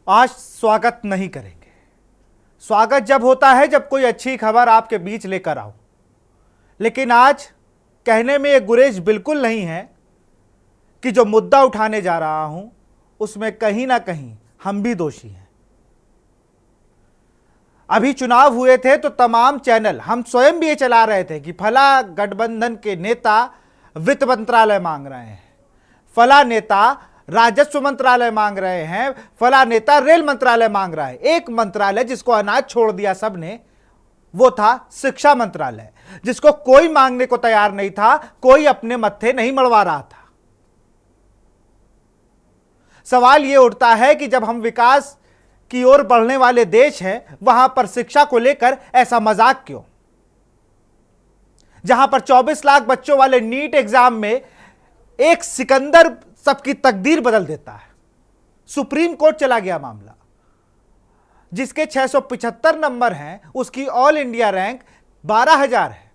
आज स्वागत नहीं करेंगे। स्वागत जब होता है जब कोई अच्छी खबर आपके बीच लेकर आओ, लेकिन आज कहने में ये गुरेज बिल्कुल नहीं है कि जो मुद्दा उठाने जा रहा हूं उसमें कहीं ना कहीं हम भी दोषी हैं। अभी चुनाव हुए थे तो तमाम चैनल, हम स्वयं भी ये चला रहे थे कि फला गठबंधन के नेता वित्त मंत्रालय मांग रहे हैं, फला नेता राजस्व मंत्रालय मांग रहे हैं, फला नेता रेल मंत्रालय मांग रहा है। एक मंत्रालय जिसको अनाज छोड़ दिया सबने, वो था शिक्षा मंत्रालय, जिसको कोई मांगने को तैयार नहीं था, कोई अपने मत्थे नहीं मड़वा रहा था। सवाल यह उठता है कि जब हम विकास की ओर बढ़ने वाले देश हैं, वहां पर शिक्षा को लेकर ऐसा मजाक क्यों? जहां पर 24 लाख बच्चों वाले नीट एग्जाम में एक सिकंदर सबकी तकदीर बदल देता है। सुप्रीम कोर्ट चला गया मामला। जिसके 675 नंबर हैं, उसकी ऑल इंडिया रैंक 12,000 है।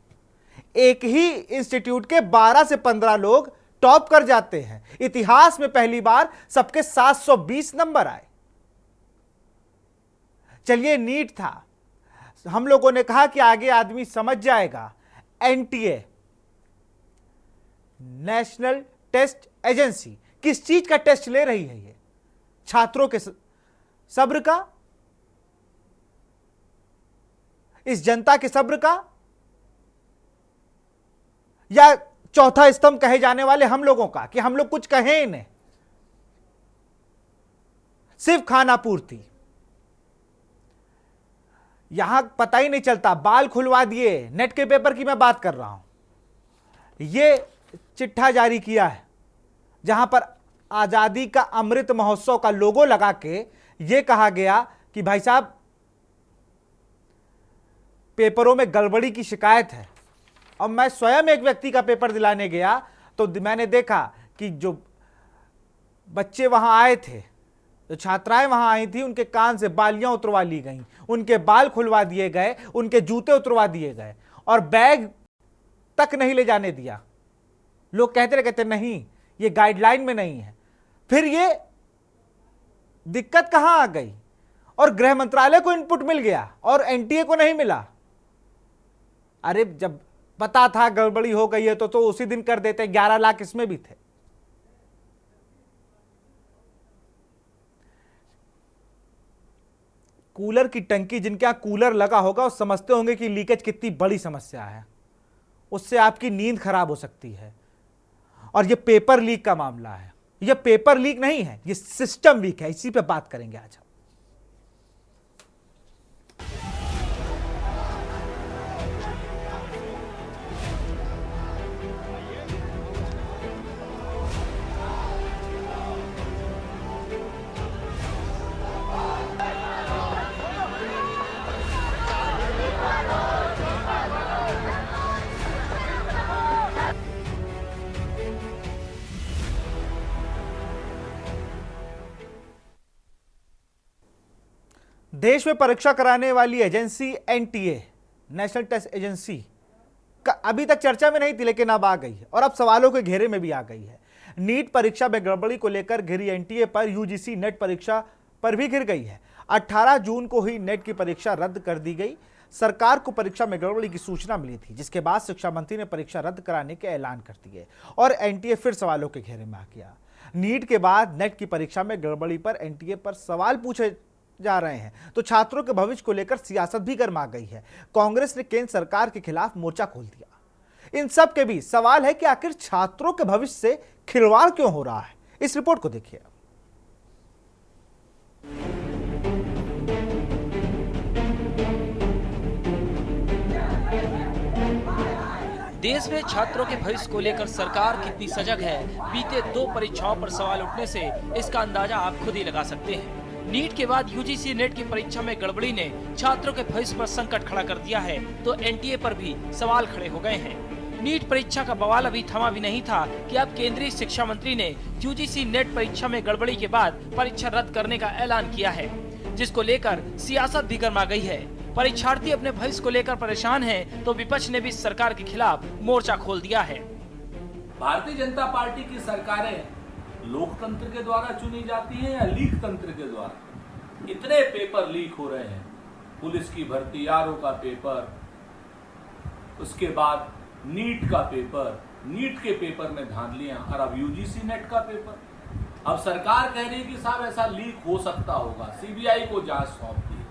एक ही इंस्टीट्यूट के 12 से 15 लोग टॉप कर जाते हैं। इतिहास में पहली बार सबके 720 नंबर आए। चलिए, नीट था, हम लोगों ने कहा कि आगे आदमी समझ जाएगा। एनटीए, नेशनल टेस्ट एजेंसी, किस चीज का टेस्ट ले रही है? ये छात्रों के सब्र का, इस जनता के सब्र का, या चौथा स्तंभ कहे जाने वाले हम लोगों का कि हम लोग कुछ कहें इन्हें? सिर्फ खाना पूर्ति। यहां पता ही नहीं चलता, बाल खुलवा दिए। नेट के पेपर की मैं बात कर रहा हूं। यह चिट्ठा जारी किया है जहां पर आजादी का अमृत महोत्सव का लोगो लगा के यह कहा गया कि भाई साहब, पेपरों में गड़बड़ी की शिकायत है। और मैं स्वयं एक व्यक्ति का पेपर दिलाने गया तो मैंने देखा कि जो बच्चे वहां आए थे, जो छात्राएं वहां आई थी, उनके कान से बालियां उतरवा ली गई, उनके बाल खुलवा दिए गए, उनके जूते उतरवा दिए गए और बैग तक नहीं ले जाने दिया। लोग कहते नहीं, ये गाइडलाइन में नहीं है। फिर ये दिक्कत कहां आ गई? और गृह मंत्रालय को इनपुट मिल गया और एनटीए को नहीं मिला। अरे जब पता था गड़बड़ी हो गई है तो उसी दिन कर देते। 11 लाख इसमें भी थे। कूलर की टंकी, जिनके यहां कूलर लगा होगा वो समझते होंगे कि लीकेज कितनी बड़ी समस्या है। उससे आपकी नींद खराब हो सकती है। और ये पेपर लीक का मामला है। ये पेपर लीक नहीं है, ये सिस्टम वीक है। इसी पे बात करेंगे आज हम। देश में परीक्षा कराने वाली agency NTA, national test agency, का अभी तक चर्चा में नहीं थी, लेकिन अब आ गई है और अब सवालों के घेरे में भी आ गई है। नीट परीक्षा में गड़बड़ी को लेकर घिरी एनटीए पर यूजीसी नेट परीक्षा पर भी घिर गई है। 18 जून को ही नेट की परीक्षा रद्द कर दी गई। सरकार को परीक्षा में गड़बड़ी की सूचना मिली थी, जिसके बाद शिक्षा मंत्री ने परीक्षा रद्द कराने के ऐलान कर दिए और एनटीए फिर सवालों के घेरे में आ गया। नीट के बाद नेट की परीक्षा में गड़बड़ी पर एनटीए पर सवाल पूछे जा रहे हैं तो छात्रों के भविष्य को लेकर सियासत भी गर्मा गई है। कांग्रेस ने केंद्र सरकार के खिलाफ मोर्चा खोल दिया। इन सब के बीच सवाल है कि आखिर छात्रों के भविष्य से खिलवाड़ क्यों हो रहा है? इस रिपोर्ट को देखिए। देश में छात्रों के भविष्य को लेकर सरकार कितनी सजग है, बीते 2 परीक्षाओं पर सवाल उठने से इसका अंदाजा आप खुद ही लगा सकते हैं। नीट के बाद यूजीसी नेट की परीक्षा में गड़बड़ी ने छात्रों के भविष्य पर संकट खड़ा कर दिया है तो एनटीए पर भी सवाल खड़े हो गए हैं। नीट परीक्षा का बवाल अभी थमा भी नहीं था कि अब केंद्रीय शिक्षा मंत्री ने यूजीसी नेट परीक्षा में गड़बड़ी के बाद परीक्षा रद्द करने का ऐलान किया है, जिसको लेकर सियासत भी गर्मा गई है। परीक्षार्थी अपने भविष्य को लेकर परेशान हैं तो विपक्ष ने भी सरकार के खिलाफ मोर्चा खोल दिया है। भारतीय जनता पार्टी की सरकारें लोकतंत्र के द्वारा चुनी जाती है या लीक तंत्र के द्वारा? इतने पेपर लीक हो रहे हैं, पुलिस की भर्ती, आरओ का पेपर, उसके बाद नीट का पेपर, नीट के पेपर में धांधलियां, और अब यूजीसी नेट का पेपर। अब सरकार कह रही है कि साहब ऐसा लीक हो सकता होगा, सीबीआई को जांच सौंप दी।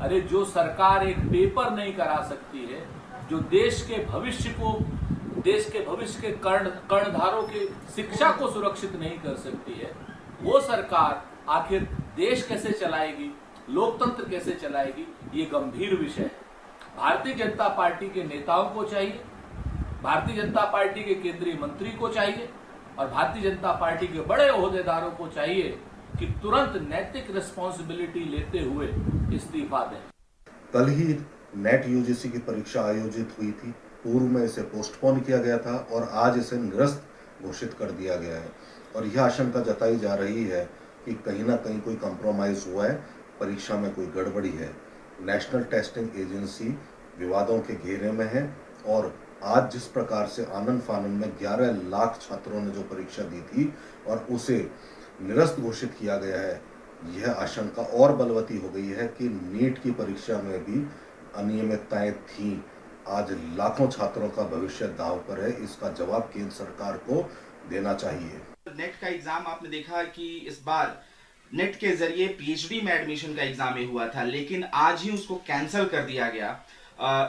अरे जो सरकार एक पेपर नहीं करा सकती है, जो देश के भविष्य के कर्णधारों की शिक्षा को सुरक्षित नहीं कर सकती है, वो सरकार आखिर देश कैसे चलाएगी, लोकतंत्र कैसे चलाएगी? ये गंभीर विषय है। भारतीय जनता पार्टी के नेताओं को चाहिए, भारतीय जनता पार्टी के केंद्रीय मंत्री को चाहिए और भारतीय जनता पार्टी के बड़े ओहदेदारों को चाहिए कि तुरंत नैतिक रिस्पॉन्सिबिलिटी लेते हुए इस्तीफा दें। कल ही नेट यूजीसी की परीक्षा आयोजित हुई थी, पूर्व में इसे पोस्टपोन किया गया था और आज इसे निरस्त घोषित कर दिया गया है। और यह आशंका जताई जा रही है कि कहीं ना कहीं कोई कंप्रोमाइज हुआ है, परीक्षा में कोई गड़बड़ी है। नेशनल टेस्टिंग एजेंसी विवादों के घेरे में है और आज जिस प्रकार से आनंद फानंद में 11 लाख छात्रों ने जो परीक्षा दी थी और उसे निरस्त घोषित किया गया है, यह आशंका और बलवती हो गई है कि नीट की परीक्षा में भी अनियमितताएं थीं। आज लाखों छात्रों का भविष्य दांव पर है। इसका जवाब केंद्र सरकार को देना चाहिए। नेट का एग्जाम आपने देखा कि इस बार नेट के जरिए पीएचडी में एडमिशन का एग्जाम हुआ था, लेकिन आज ही उसको कैंसिल कर दिया गया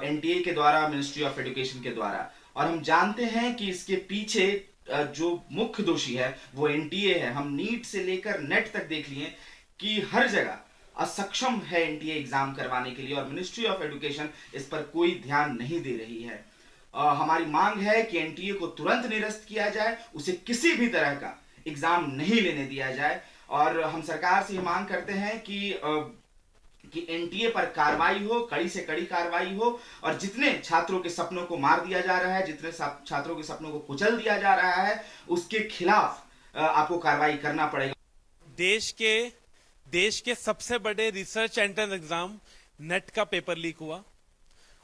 एनटीए के द्वारा, मिनिस्ट्री ऑफ एजुकेशन के द्वारा। और हम जानते हैं कि इसके पीछे जो मुख्य दोषी है वो एनटीए है। हम नीट से लेकर नेट तक देख लिए कि हर जगह असक्षम है एनटीए एग्जाम करवाने के लिए और मिनिस्ट्री ऑफ एजुकेशन इस पर कोई ध्यान नहीं दे रही है। हमारी मांग है कि एनटीए को तुरंत निरस्त किया जाए, उसे किसी भी तरह का एग्जाम नहीं लेने दिया जाए। और हम सरकार से मांग करते हैं कि एनटीए पर कार्रवाई हो, कड़ी से कड़ी कार्रवाई हो और जितने छात्रों के सपनों को मार दिया जा रहा है, जितने छात्रों के सपनों को कुचल दिया जा रहा है, उसके खिलाफ आपको कार्रवाई करना पड़ेगा। देश के सबसे बड़े रिसर्च एंट्रेंस एग्जाम नेट का पेपर लीक हुआ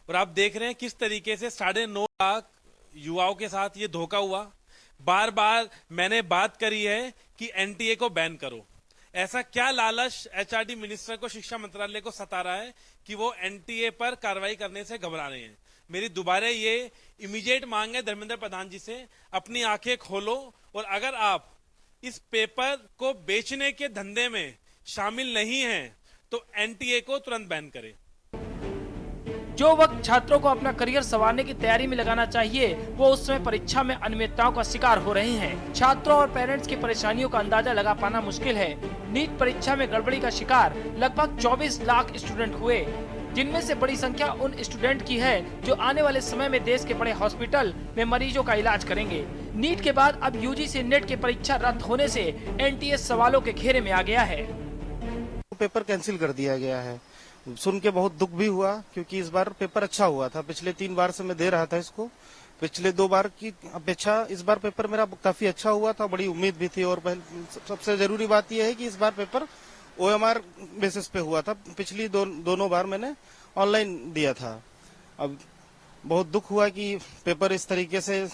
और आप देख रहे हैं किस तरीके से 9.5 लाख युवाओं के साथ ये धोखा हुआ। बार बार मैंने बात करी है कि एनटीए को बैन करो। ऐसा क्या लालच एचआरडी मिनिस्टर को, शिक्षा मंत्रालय को सता रहा है कि वो एनटीए पर कार्रवाई करने से घबरा रहे हैं? मेरी दोबारा ये इमीडिएट मांग है धर्मेंद्र प्रधान जी से, अपनी आंखें खोलो और अगर आप इस पेपर को बेचने के धंधे में शामिल नहीं हैं तो एनटीए को तुरंत बैन करें। जो वक्त छात्रों को अपना करियर संवारने की तैयारी में लगाना चाहिए, वो उस समय परीक्षा में अनियमितताओं का शिकार हो रहे हैं। छात्रों और पेरेंट्स की परेशानियों का अंदाजा लगा पाना मुश्किल है। नीट परीक्षा में गड़बड़ी का शिकार लगभग 24 लाख स्टूडेंट हुए, जिनमें से बड़ी संख्या उन स्टूडेंट की है जो आने वाले समय में देश के बड़े हॉस्पिटल में मरीजों का इलाज करेंगे। नीट के बाद अब यूजीसी नेट की परीक्षा रद्द होने से एनटीए सवालों के घेरे में आ गया है। पेपर कैंसिल कर दिया गया है, सुन के बहुत दुख भी हुआ क्योंकि इस बार पेपर अच्छा हुआ था। पिछले 3 बार से मैं दे रहा था इसको, पिछले 2 बार की अपेक्षा इस बार पेपर मेरा काफी अच्छा हुआ था, बड़ी उम्मीद भी थी। और सबसे जरूरी बात यह है कि इस बार पेपर ओएमआर बेसिस पे हुआ था, पिछली दोनों बार मैंने ऑनलाइन दिया था। अब बहुत दुख हुआ कि पेपर इस तरीके से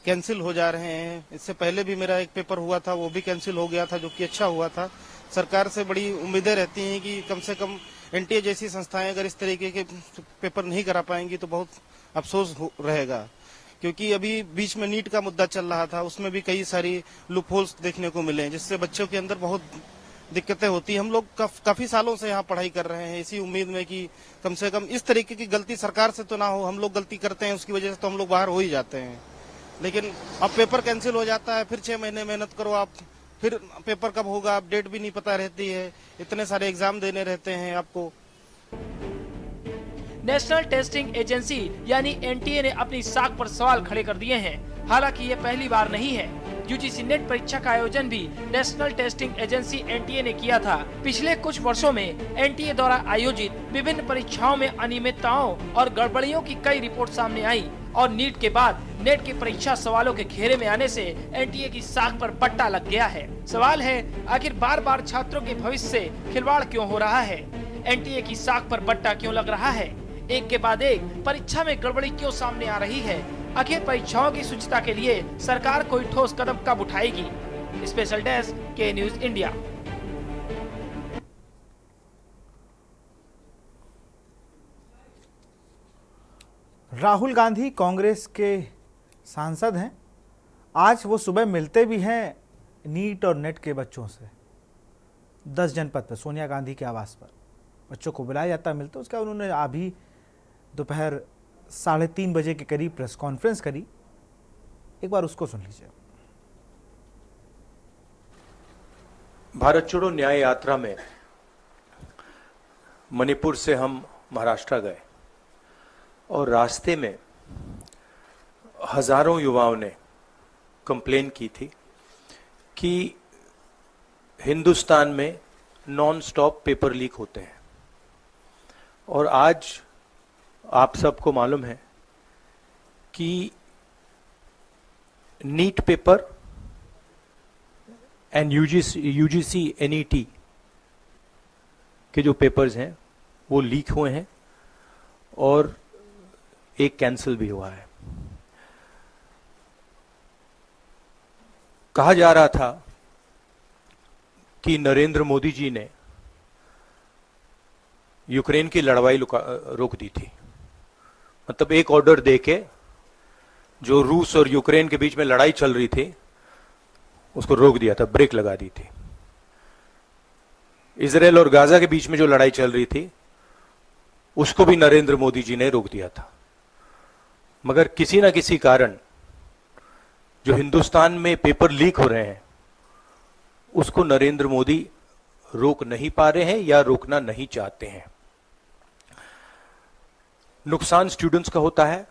कैंसिल हो जा रहे हैं। इससे पहले भी मेरा एक पेपर हुआ था, वो भी कैंसिल हो गया था, जो कि अच्छा हुआ था। सरकार से बड़ी उम्मीदें रहती हैं कि कम से कम एनटीए जैसी संस्थाएं अगर इस तरीके के पेपर नहीं करा पाएंगी तो बहुत अफसोस रहेगा। क्योंकि अभी बीच में नीट का मुद्दा चल रहा था, उसमें भी कई सारी लूपहोल्स देखने को मिले जिससे बच्चों के अंदर बहुत दिक्कतें होती। हम लोग काफी सालों से यहाँ पढ़ाई कर रहे हैं इसी उम्मीद में कि कम से कम इस तरीके की गलती सरकार से तो ना हो। हम लोग गलती करते हैं, उसकी वजह से तो हम लोग बाहर हो ही जाते हैं। लेकिन अब पेपर कैंसिल हो जाता है, फिर 6 महीने मेहनत करो आप, फिर पेपर कब होगा आप डेट भी नहीं पता रहती है, इतने सारे एग्जाम देने रहते हैं आपको। नेशनल टेस्टिंग एजेंसी यानी एनटीए ने अपनी साख पर सवाल खड़े कर दिए हैं। हालांकि ये पहली बार नहीं है। यूजीसी नेट परीक्षा का आयोजन भी नेशनल टेस्टिंग एजेंसी एनटीए ने किया था। पिछले कुछ वर्षों में एनटीए द्वारा आयोजित विभिन्न परीक्षाओं में अनियमितताओं और गड़बड़ियों की कई रिपोर्ट सामने आई और नीट के बाद नेट की परीक्षा सवालों के घेरे में आने से एनटीए की साख पर पट्टा लग गया है। सवाल है, आखिर बार बार छात्रों के भविष्य से खिलवाड़ क्यों हो रहा है? एनटीए की साख पर पट्टा क्यों लग रहा है? एक के बाद एक परीक्षा में गड़बड़ी क्यों सामने आ रही है? आखिर परीक्षाओं की शुचिता के लिए सरकार कोई ठोस कदम कब उठाएगी? स्पेशल डेस्क के न्यूज इंडिया। राहुल गांधी कांग्रेस के सांसद हैं। आज वो सुबह मिलते भी हैं नीट और नेट के बच्चों से। 10 जनपद पर सोनिया गांधी के आवास पर बच्चों को बुलाया जाता है मिलते। उसका उन्होंने अभी दोपहर 3:30 बजे के करीब प्रेस कॉन्फ्रेंस करी। एक बार उसको सुन लीजिए। भारत छोड़ो न्याय यात्रा में मणिपुर से हम महाराष्ट्र गए और रास्ते में हजारों युवाओं ने कंप्लेन की थी कि हिंदुस्तान में नॉन स्टॉप पेपर लीक होते हैं। और आज आप सबको मालूम है कि NEET paper and UGC NET के जो पेपर्स हैं वो लीक हुए हैं और एक कैंसिल भी हुआ है। कहा जा रहा था कि नरेंद्र मोदी जी ने यूक्रेन की लड़ाई रोक दी थी। मतलब एक ऑर्डर देके जो रूस और यूक्रेन के बीच में लड़ाई चल रही थी उसको रोक दिया था, ब्रेक लगा दी थी। इजराइल और गाजा के बीच में जो लड़ाई चल रही थी उसको भी नरेंद्र मोदी जी ने रोक दिया था। मगर किसी ना किसी कारण जो हिंदुस्तान में पेपर लीक हो रहे हैं उसको नरेंद्र मोदी रोक नहीं पा रहे हैं या रोकना नहीं चाहते हैं। नुकसान स्टूडेंट्स का होता है।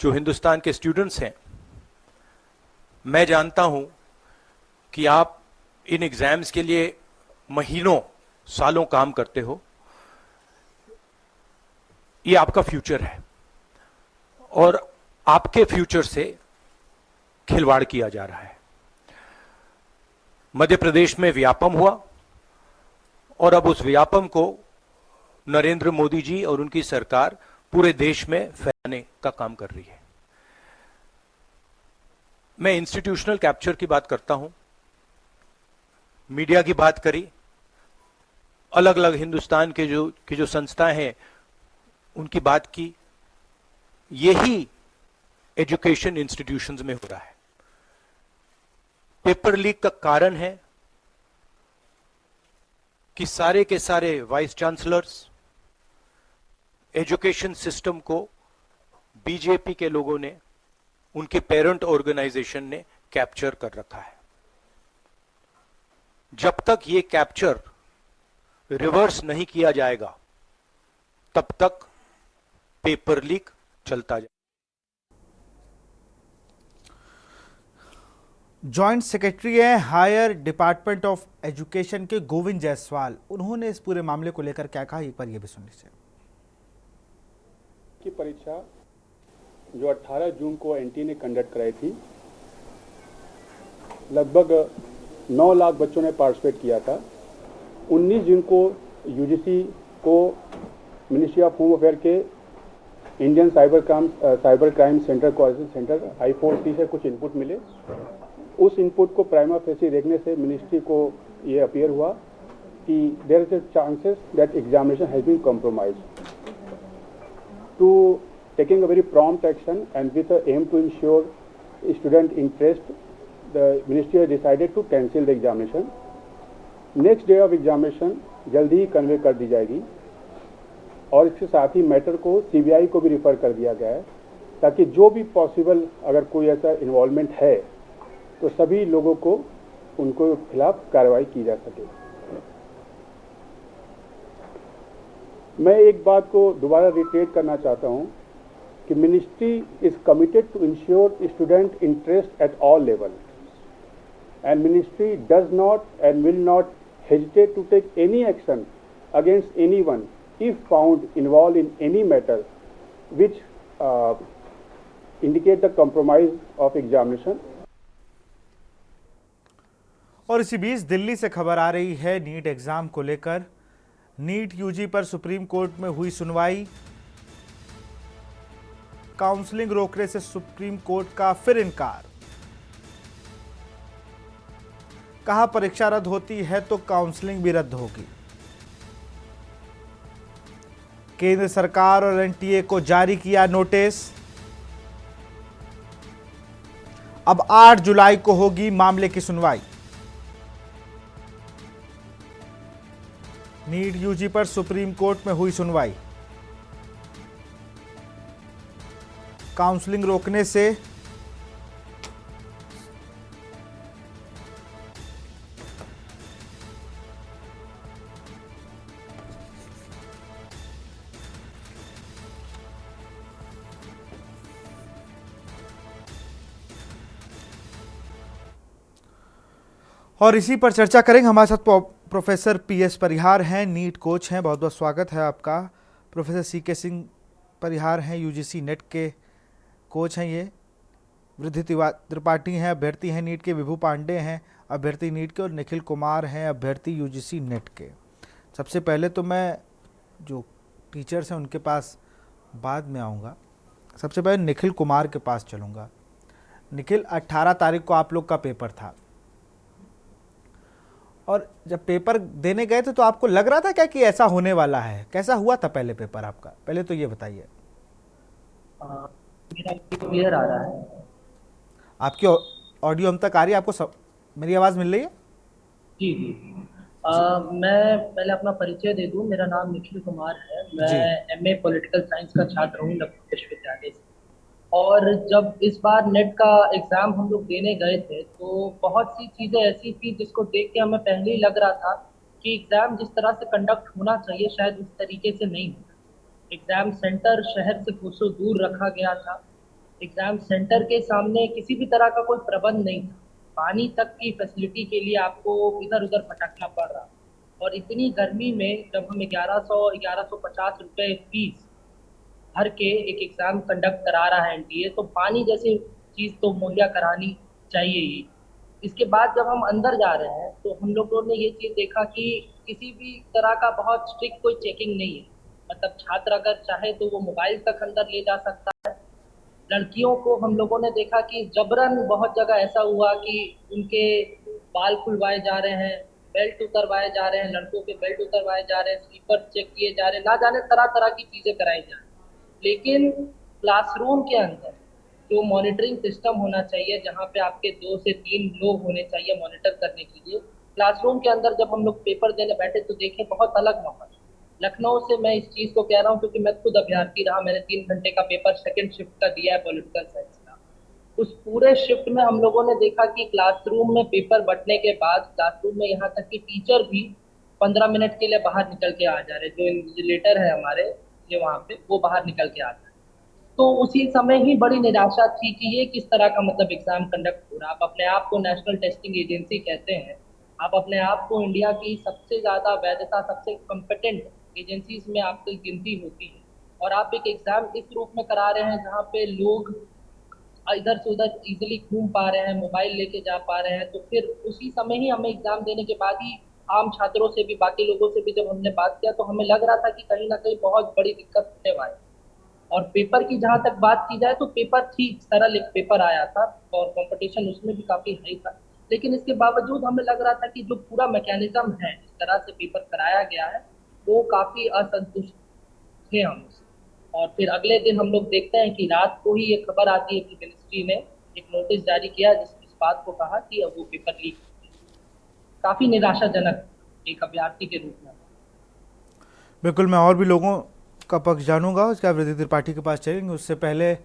जो हिंदुस्तान के स्टूडेंट्स हैं, मैं जानता हूं कि आप इन एग्जाम्स के लिए महीनों सालों काम करते हो। ये आपका फ्यूचर है और आपके फ्यूचर से खिलवाड़ किया जा रहा है। मध्य प्रदेश में व्यापम हुआ और अब उस व्यापम को नरेंद्र मोदी जी और उनकी सरकार पूरे देश में फैलाने का काम कर रही है। मैं इंस्टीट्यूशनल कैप्चर की बात करता हूं, मीडिया की बात करी, अलग अलग हिंदुस्तान के जो संस्थाएं हैं उनकी बात की। यही एजुकेशन इंस्टीट्यूशंस में हो रहा है। पेपर लीक का कारण है कि सारे के सारे वाइस चांसलर्स, एजुकेशन सिस्टम को बीजेपी के लोगों ने, उनके पेरेंट ऑर्गेनाइजेशन ने कैप्चर कर रखा है। जब तक ये कैप्चर रिवर्स नहीं किया जाएगा तब तक पेपर लीक चलता जाएगा। जॉइंट सेक्रेटरी है हायर डिपार्टमेंट ऑफ एजुकेशन के गोविंद जायसवाल। उन्होंने इस पूरे मामले को लेकर क्या कहा, एक बार ये भी सुन लीजिए। की परीक्षा जो 18 जून को एनटीए ने कंडक्ट कराई थी, लगभग 9 लाख बच्चों ने पार्टिसिपेट किया था। 19 जून को यूजीसी को मिनिस्ट्री ऑफ होम अफेयर के Indian cyber crime centre coordination centre I4C से कुछ इनपुट मिले। उस इनपुट को प्राइमा फेसी देखने से मिनिस्ट्री को ये अपीयर हुआ कि there is a chances that examination has been compromised. To taking a very prompt action and with a aim to ensure student interest, the ministry has decided to cancel the examination. Next day of examination जल्दी ही convey कर दी जाएगी और इसके साथ ही matter को CBI को भी रिफर कर दिया गया है ताकि जो भी पॉसिबल अगर कोई ऐसा इन्वॉल्वमेंट है तो सभी लोगों को उनको खिलाफ कार्रवाई की जा सके। मैं एक बात को दोबारा रिटेट करना चाहता हूं कि ministry is committed to ensure student interest at all level and ministry does not and will not hesitate to take any action against anyone if found involved in any matter which indicate the compromise of examination. और इसी बीच दिल्ली से खबर आ रही है NEET exam को लेकर। NEET UG पर supreme court में हुई सुनवाई। काउंसलिंग रोकने से सुप्रीम कोर्ट का फिर इनकार। कहा परीक्षा रद्द होती है तो काउंसलिंग भी रद्द होगी। केंद्र सरकार और एनटीए को जारी किया नोटिस। अब 8 जुलाई को होगी मामले की सुनवाई। नीट यूजी पर सुप्रीम कोर्ट में हुई सुनवाई। काउंसलिंग रोकने से और इसी पर चर्चा करेंगे। हमारे साथ प्रोफेसर पीएस परिहार हैं, नीट कोच हैं। बहुत बहुत स्वागत है आपका। प्रोफेसर सीके सिंह परिहार हैं, यूजीसी नेट के कोच हैं। ये वृद्धि त्रिपाठी हैं, अभ्यर्थी हैं नीट के। विभू पांडे हैं, अभ्यर्थी नीट के। और निखिल कुमार हैं, अभ्यर्थी यूजीसी नेट के। सबसे पहले तो मैं जो टीचर्स हैं उनके पास बाद में आऊँगा। सबसे पहले निखिल कुमार के पास चलूँगा। निखिल, 18 तारीख को आप लोग का पेपर था, और जब पेपर देने गए थे तो आपको लग रहा था क्या कि ऐसा होने वाला है? कैसा हुआ था पहले पेपर आपका? पहले तो ये बताइए। मेरा क्लियर आ रहा है? आपकी ऑडियो हम तक आ रही है? आपको मेरी आवाज़ मिल रही है? जी जी। मैं पहले अपना परिचय दे दूं। मेरा नाम निखिल कुमार है। मैं एमए पॉलिटिकल साइंस का छात्र हूँ लखनऊ विश्वविद्यालय से। और जब इस बार नेट का एग्ज़ाम हम लोग देने गए थे तो बहुत सी चीज़ें ऐसी थी जिसको देख के हमें पहले ही लग रहा था कि एग्ज़ाम जिस तरह से कंडक्ट होना चाहिए शायद उस तरीके से नहीं होगा। एग्ज़ाम सेंटर शहर से कोसों दूर रखा गया था। एग्ज़ाम सेंटर के सामने किसी भी तरह का कोई प्रबंध नहीं था। पानी तक की फैसिलिटी के लिए आपको इधर उधर भटकना पड़ रहा। और इतनी गर्मी में जब हम 1150 रुपये फीस भर के एक एग्ज़ाम कंडक्ट करा रहा है एनटीए, तो पानी जैसी चीज़ तो मुहैया करानी चाहिए ही। इसके बाद जब हम अंदर जा रहे हैं तो हम लोगों ने ये चीज़ देखा कि किसी भी तरह का बहुत स्ट्रिक्ट कोई चेकिंग नहीं है। मतलब छात्र अगर चाहे तो वो मोबाइल तक अंदर ले जा सकता है। लड़कियों को हम लोगों ने देखा कि जबरन बहुत जगह ऐसा हुआ कि उनके बाल खुलवाए जा रहे हैं, बेल्ट उतरवाए जा रहे हैं, लड़कों के बेल्ट उतरवाए जा रहे हैं, स्लीपर चेक किए जा रहे हैं, ना जाने तरह तरह की चीज़ें कराई जा रही हैं। लेकिन क्लासरूम के अंदर जो मॉनिटरिंग सिस्टम होना चाहिए, जहाँ पे आपके 2 से 3 लोग होने चाहिए मॉनिटर करने के लिए, क्लासरूम के अंदर जब हम लोग पेपर देने बैठे तो देखें बहुत अलग माहौल। लखनऊ से मैं इस चीज़ को कह रहा हूँ क्योंकि मैं खुद अभ्यर्थी रहा। मैंने 3 घंटे का पेपर सेकंड शिफ्ट का दिया है पॉलिटिकल साइंस का। उस पूरे शिफ्ट में हम लोगों ने देखा कि क्लासरूम में पेपर बंटने के बाद क्लासरूम में यहाँ तक कि टीचर भी 15 मिनट के लिए बाहर निकल के आ जा रहे। जो इन्विजिलेटर है हमारे ये वहाँ पे, वो बाहर निकल के आता है। तो उसी समय ही बड़ी निराशा थी कि ये किस तरह का मतलब एग्जाम कंडक्ट हो रहा। आप अपने आप को नेशनल टेस्टिंग एजेंसी कहते हैं, आप अपने आप को इंडिया की सबसे ज़्यादा वैधता, सबसे कॉम्पिटेंट एजेंसीज में आपकी गिनती होती है, और आप एक एग्ज़ाम इस रूप में करा रहे हैं जहाँ पे लोग इधर से उधर इजीली घूम पा रहे हैं, मोबाइल लेके जा पा रहे हैं। तो फिर उसी समय ही हमें एग्ज़ाम देने के बाद ही आम छात्रों से भी, बाकी लोगों से भी जब हमने बात किया तो हमें लग रहा था कि कहीं ना कहीं बहुत बड़ी दिक्कत होने वाली। और पेपर की जहाँ तक बात की जाए तो पेपर ठीक सरल एक पेपर आया था और कंपटीशन उसमें भी काफ़ी हाई था। लेकिन इसके बावजूद हमें लग रहा था कि जो पूरा मैकेनिज्म है, जिस तरह से पेपर कराया गया है, वो काफ़ी असंतुष्ट थे हम उससे। और फिर अगले दिन हम लोग देखते हैं कि रात को ही ये खबर आती है कि मिनिस्ट्री ने एक नोटिस जारी किया जिस बात को कहा कि अब वो पेपर लीक। काफ़ी निराशाजनक एक अभ्यर्थी के रूप में। बिल्कुल, मैं और भी लोगों का पक्ष जानूंगा। उसका वृद्धि त्रिपाठी के पास चलेंगे। उससे पहले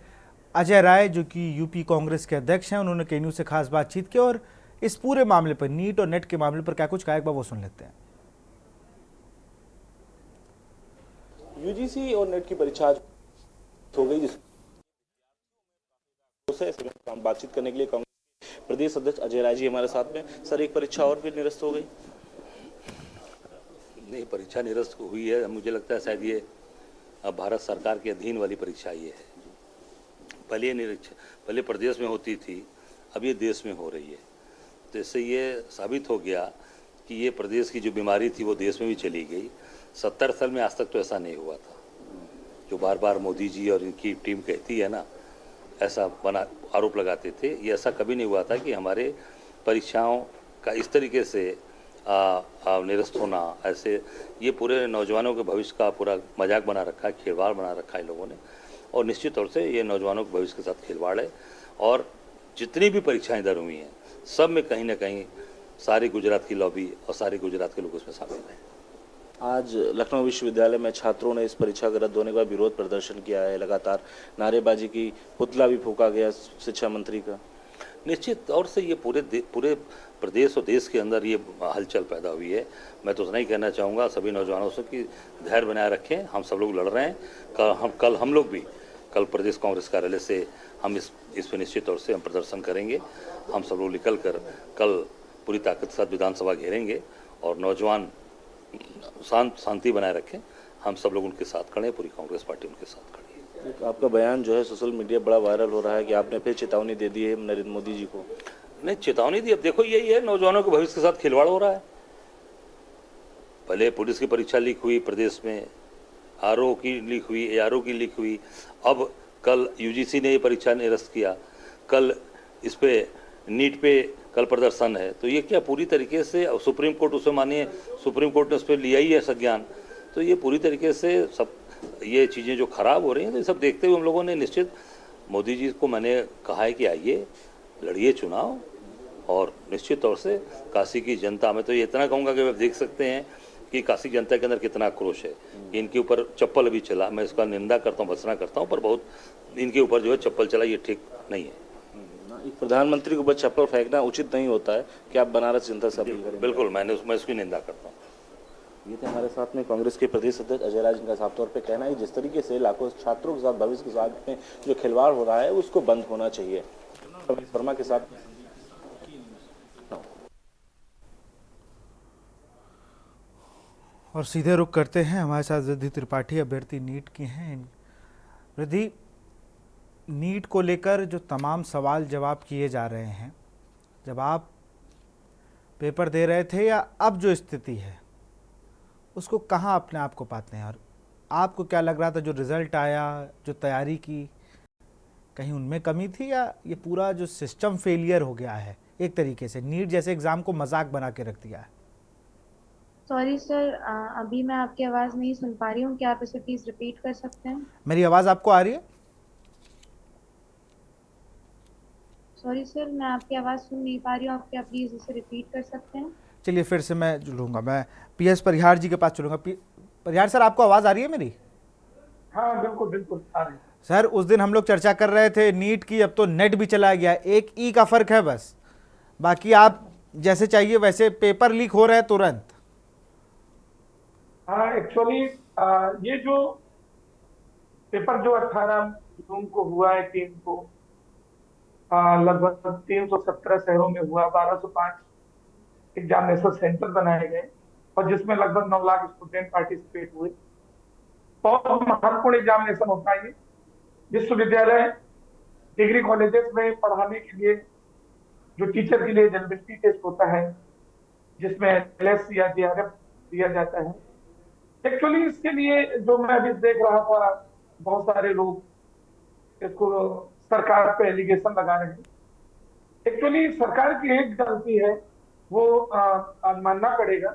अजय राय जो कि यूपी कांग्रेस के अध्यक्ष हैं, उन्होंने केन्यू से खास बातचीत की और इस पूरे मामले पर, नीट और नेट के मामले पर क्या कुछ कहा, एक बार वो सुन लेते हैं। यूजीसी और नेट की परीक्षा हो गई, जिससे बातचीत करने के लिए कांग्रेस प्रदेश अध्यक्ष अजय राय जी हमारे साथ में। सर, एक परीक्षा और भी निरस्त हो गई? नहीं, परीक्षा निरस्त हुई है। मुझे लगता है शायद ये अब भारत सरकार के अधीन वाली परीक्षा ये है। पहले प्रदेश में होती थी, अब ये देश में हो रही है। तो इससे ये साबित हो गया कि ये प्रदेश की जो बीमारी थी वो देश में भी चली गई। 70 साल में आज तक तो ऐसा नहीं हुआ था। जो बार बार मोदी जी और इनकी टीम कहती है ना, ऐसा बना आरोप लगाते थे, ये ऐसा कभी नहीं हुआ था कि हमारे परीक्षाओं का इस तरीके से निरस्त होना, ऐसे ये पूरे नौजवानों के भविष्य का पूरा मजाक बना रखा है, खिलवाड़ बना रखा है इन लोगों ने। और निश्चित तौर से ये नौजवानों के भविष्य के साथ खिलवाड़ है। और जितनी भी परीक्षाएं इधर हुई हैं, सब में कहीं ना कहीं सारी गुजरात की लॉबी और सारे गुजरात के लोग उसमें शामिल हैं। आज लखनऊ विश्वविद्यालय में छात्रों ने इस परीक्षा के रद्द होने का विरोध प्रदर्शन किया है, लगातार नारेबाजी की, पुतला भी फूंका गया शिक्षा मंत्री का। निश्चित तौर से ये पूरे प्रदेश और देश के अंदर ये हलचल पैदा हुई है। मैं तो उतना ही कहना चाहूँगा सभी नौजवानों से कि धैर्य बनाए रखें। हम सब लोग लड़ रहे हैं। कल हम लोग भी कल प्रदेश कांग्रेस कार्यालय से हम इस पर निश्चित तौर से हम प्रदर्शन करेंगे। हम सब लोग निकल कर कल पूरी ताकत के साथ विधानसभा घेरेंगे और नौजवान शांति बनाए रखें। हम सब लोग उनके साथ खड़े हैं, पूरी कांग्रेस पार्टी उनके साथ खड़ी है। आपका बयान जो है सोशल मीडिया बड़ा वायरल हो रहा है कि आपने फिर चेतावनी दे दी है नरेंद्र मोदी जी को। नहीं, चेतावनी दी, अब देखो यही है, नौजवानों के भविष्य के साथ खिलवाड़ हो रहा है। पहले पुलिस की परीक्षा लीक हुई प्रदेश में, आरओ की लीक हुई, एआरओ की लीक हुई, अब कल यूजीसी ने ये परीक्षा निरस्त किया, कल इस पे नीट पे कल प्रदर्शन है। तो ये क्या पूरी तरीके से सुप्रीम कोर्ट उसे मानिए, सुप्रीम कोर्ट ने उस पर लिया ही है संज्ञान। तो ये पूरी तरीके से सब ये चीज़ें जो खराब हो रही हैं, तो ये सब देखते हुए हम लोगों ने निश्चित मोदी जी को मैंने कहा है कि आइए लड़िए चुनाव। और निश्चित तौर से काशी की जनता, मैं तो ये इतना कहूँगा कि आप देख सकते हैं कि काशी जनता के अंदर कितना आक्रोश है। इनके ऊपर चप्पल अभी चला, मैं इसका निंदा करता हूँ, भर्त्सना करता हूँ, पर बहुत इनके ऊपर जो है चप्पल चला, ये ठीक नहीं है। एक प्रधानमंत्री के ऊपर चप्पल फेंकना उचित नहीं होता है कि आप बनारस जनता से अपील करें। बिल्कुल, मैं उसकी निंदा करता हूँ। ये थे हमारे साथ में कांग्रेस के प्रदेश अध्यक्ष अजय राज, जिनका साफ तौर पे कहना है जिस तरीके से लाखों छात्रों के साथ भविष्य के साथ में जो खिलवाड़ हो रहा है उसको बंद होना चाहिए। वर्मा के साथ और सीधे रुख करते हैं, हमारे साथ रिद्धि त्रिपाठी अभ्यर्थी नीट की हैं। रिद्धि, नीट को लेकर जो तमाम सवाल जवाब किए जा रहे हैं, जब आप पेपर दे रहे थे या अब जो स्थिति है उसको कहाँ अपने आप को पाते हैं, और आपको क्या लग रहा था जो रिजल्ट आया, जो तैयारी की, कहीं उनमें कमी थी या ये पूरा जो सिस्टम फेलियर हो गया है, एक तरीके से नीट जैसे एग्जाम को मजाक बना के रख दिया है? सॉरी सर, अभी मैं आपकी आवाज़ नहीं सुन पा रही हूँ, क्या आप इसे प्लीज़ रिपीट कर सकते हैं? मेरी आवाज़ आपको आ रही है? सॉरी सर, मैं आपकी आवाज़ सुन नहीं पा रही हूँ, आप क्या प्लीज़ इसे रिपीट कर सकते हैं? चलिए फिर से मैं जुड़ूंगा, मैं पीएस परिहार जी के पास चलूंगा। परिहार सर, आपको आवाज़ आ रही है मेरी? हाँ बिल्कुल बिल्कुल आ रही है। सर, उस दिन हम लोग चर्चा कर रहे थे नीट की, अब तो नेट भी चला गया, एक ई का फर्क है बस, बाकी आप जैसे चाहिए वैसे पेपर लीक हो रहे हैं तुरंत। हाँ, एक्चुअली ये जो पेपर जो 18 जून को हुआ है, 3 को लगभग 317 शहरों में हुआ, 1205 एग्जामिनेशन सेंटर बनाए गए और जिसमें लगभग 9 लाख स्टूडेंट पार्टिसिपेट हुए। बहुत महत्वपूर्ण एग्जामिनेशन होता है ये। विश्वविद्यालय डिग्री कॉलेजेस में पढ़ाने के लिए जो टीचर के लिए एलिजिबिलिटी टेस्ट होता है, जिसमें एलएस या जीआरएफ दिया जाता है। एक्चुअली इसके लिए जो मैं अभी देख रहा था, बहुत सारे लोग इसको सरकार पे एलिगेशन लगा रहे हैं। एक्चुअली सरकार की एक गलती है, वो मानना पड़ेगा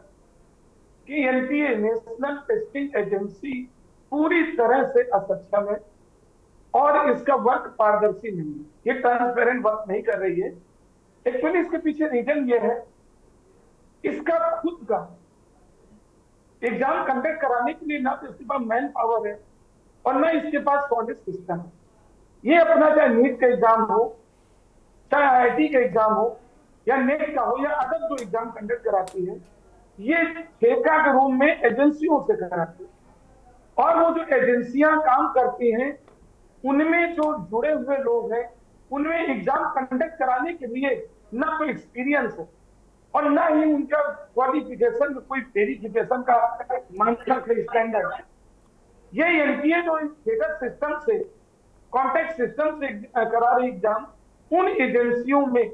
कि एनटीए नेशनल टेस्टिंग एजेंसी पूरी तरह से असक्षम है और इसका वर्क पारदर्शी नहीं है, ये ट्रांसपेरेंट वर्क नहीं कर रही है। एक्चुअली इसके पीछे रीजन ये है, इसका खुद का एग्जाम कंडक्ट कराने के लिए ना तो इसके पास मैन पावर है और ना इसके पास सॉलिड सिस्टम है। ये अपना चाहे नीट का एग्जाम हो, चाहे आईआईटी का एग्जाम हो या नेट का हो या अदर जो एग्जाम कंडक्ट कराती है, ये ठेका के रूम में एजेंसियों से कराती है और वो जो एजेंसियां काम करती हैं उनमें जो जुड़े हुए लोग हैं, उनमें एग्जाम कंडक्ट कराने के लिए ना कोई एक्सपीरियंस है और ना ही उनका क्वालिफिकेशन में कोई वेरिफिकेशन का मानक स्टैंडर्ड है। ये एनटीए जो ठेका सिस्टम से, कॉन्टैक्ट सिस्टम से करा रही एग्जाम, उन एजेंसियों में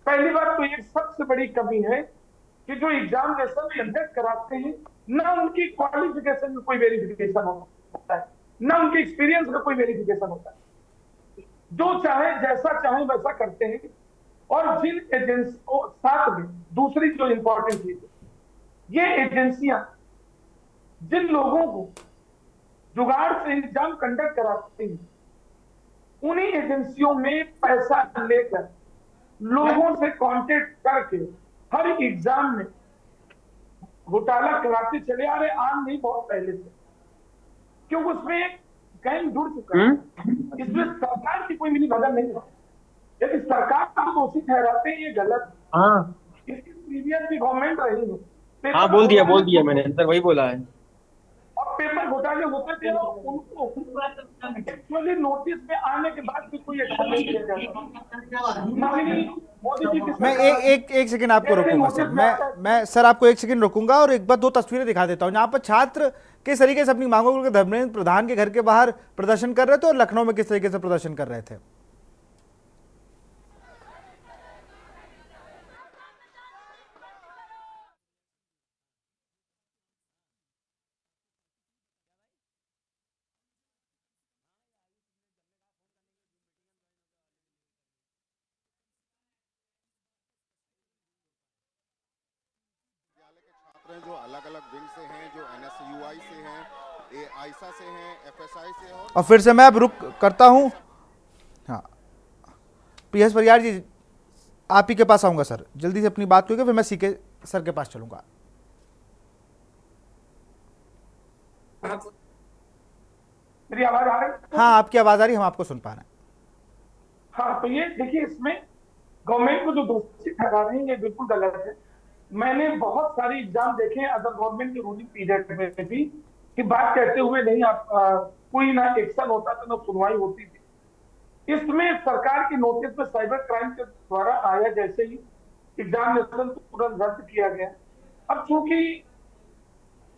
पहली बात तो एक सबसे बड़ी कमी है कि जो एग्जामिनेशन कंडक्ट कराते हैं ना उनकी क्वालिफिकेशन में कोई वेरिफिकेशन होता है, ना उनके एक्सपीरियंस का कोई वेरिफिकेशन होता है। जो चाहे जैसा चाहे वैसा करते हैं और जिन एजेंसियों, साथ में दूसरी जो इंपॉर्टेंट चीज है, ये एजेंसियां जिन लोगों को जुगाड़ से एग्जाम कंडक्ट कराती हैं, उन्हीं एजेंसियों में पैसा लेकर लोगों से कांटेक्ट करके हर एग्जाम में घोटाला कराते चले आ रहे, आम नहीं बहुत पहले से, क्योंकि उसमें गैंग जुड़ चुका है। इसमें सरकार की कोई मिली भगत नहीं है। यदि सरकार को दोषी ठहराते हैं, ये गलत है। हाँ इसकी प्रीवियस भी गवर्नमेंट रही है। हाँ, बोल दिया मैंने सर, वही बोला है। और पेपर घोटाले होते थे, उनको एक्चुअली नोटिस में आने के बाद भी कोई एक्शन नहीं लिया जाता। मोदी जी की मैं एक सेकंड आपको रोकूंगा सर, मैं सर आपको एक सेकंड रोकूंगा और एक बार दो तस्वीरें दिखा देता हूं। यहाँ पर छात्र किस तरीके से अपनी मांगों को लेकर धर्मेंद्र प्रधान के घर के बाहर प्रदर्शन कर रहे थे और लखनऊ में किस तरीके से प्रदर्शन कर रहे थे। जो अलग अलग विंग से हैं, जो NSUI से हैं, आईसा से हैं, FSI से हैं। और फिर से मैं अब रुक करता हूं। हाँ, PS परियार जी, आप ही के पास आऊंगा सर, जल्दी से अपनी बात क्योंकि फिर मैं सीके सर के पास चलूंगा। मेरी आवाज आ रही है? हाँ, आपकी आवाज आ रही है, हम आपको सुन पा रहे हैं। हाँ, तो ये देखिए, इसमें गवर्नमेंट को जो दोषी ठहरा रहे हैं, ये बिल्कुल गलत है। मैंने बहुत सारे एग्जाम देखे हैं अदर गवर्नमेंट के रूलिंग पीरियड में भी, कि बात कहते हुए नहीं आप कोई ना एक्शन होता था ना सुनवाई होती थी। इसमें सरकार के नोटिस में साइबर क्राइम के द्वारा आया, जैसे ही एग्जामिनेशन तुरंत रद्द किया गया। अब चूंकि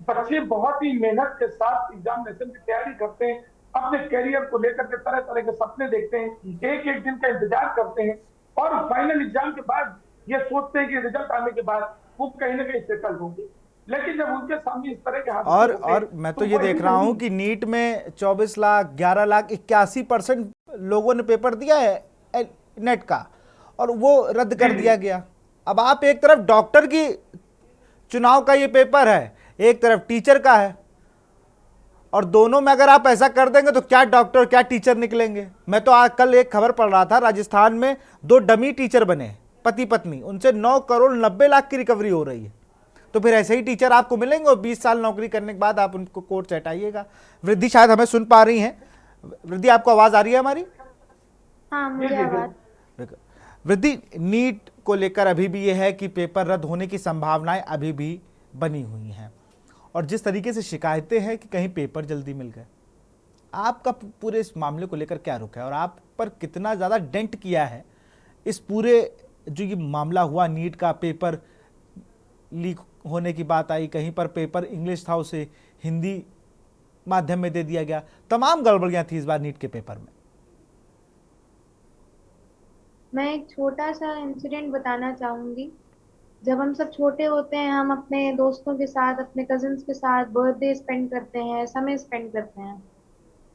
बच्चे बहुत ही मेहनत के साथ एग्जामिनेशन की तैयारी करते हैं, अपने करियर को लेकर के तरह तरह के सपने देखते हैं, एक एक दिन का इंतजार करते हैं, और फाइनल एग्जाम के बाद ये सोचते हैं कि रिजल्ट आने के बाद वो कहीं ना कहीं सेटल होंगे। लेकिन जब उनके सामने इस तरह के और मैं तो ये देख रहा हूं कि नीट में 24 लाख 11 लाख 81% लोगों ने पेपर दिया है नेट का, और वो रद्द कर दिया गया। अब आप एक तरफ डॉक्टर की चुनाव का ये पेपर है, एक तरफ टीचर का है, और दोनों में अगर आप ऐसा कर देंगे तो क्या डॉक्टर क्या टीचर निकलेंगे। मैं तो आज कल एक खबर पढ़ रहा था, राजस्थान में 2 डमी टीचर बने, पति पत्नी, उनसे 9 करोड़ 90 लाख की रिकवरी हो रही है। तो फिर ऐसे ही टीचर आपको मिलेंगे और 20 साल नौकरी करने के बाद आप उनको कोर्ट चटाइएगा। वृद्धि शायद हमें सुन पा रही हैं। वृद्धि, आपको आवाज आ रही है हमारी? हाँ, मुझे आवाज। वृद्धि, नीट को लेकर अभी भी यह है कि पेपर रद्द होने की संभावनाएं अभी भी बनी हुई हैं, और जिस तरीके से शिकायतें हैं कि कहीं पेपर जल्दी मिल गए, आपका पूरे इस मामले को लेकर क्या रुख है और आप पर कितना ज़्यादा डेंट किया है इस पूरे जो ये मामला हुआ, नीट का पेपर लीक होने की बात आई, कहीं पर पेपर इंग्लिश था उसे हिंदी माध्यम में दे दिया गया, तमाम गड़बड़ियां थी इस बार नीट के पेपर में। मैं एक छोटा सा इंसिडेंट बताना चाहूंगी। जब हम सब छोटे होते हैं, हम अपने दोस्तों के साथ, अपने कजिन्स के साथ बर्थडे स्पेंड करते हैं, समय स्पेंड करते हैं।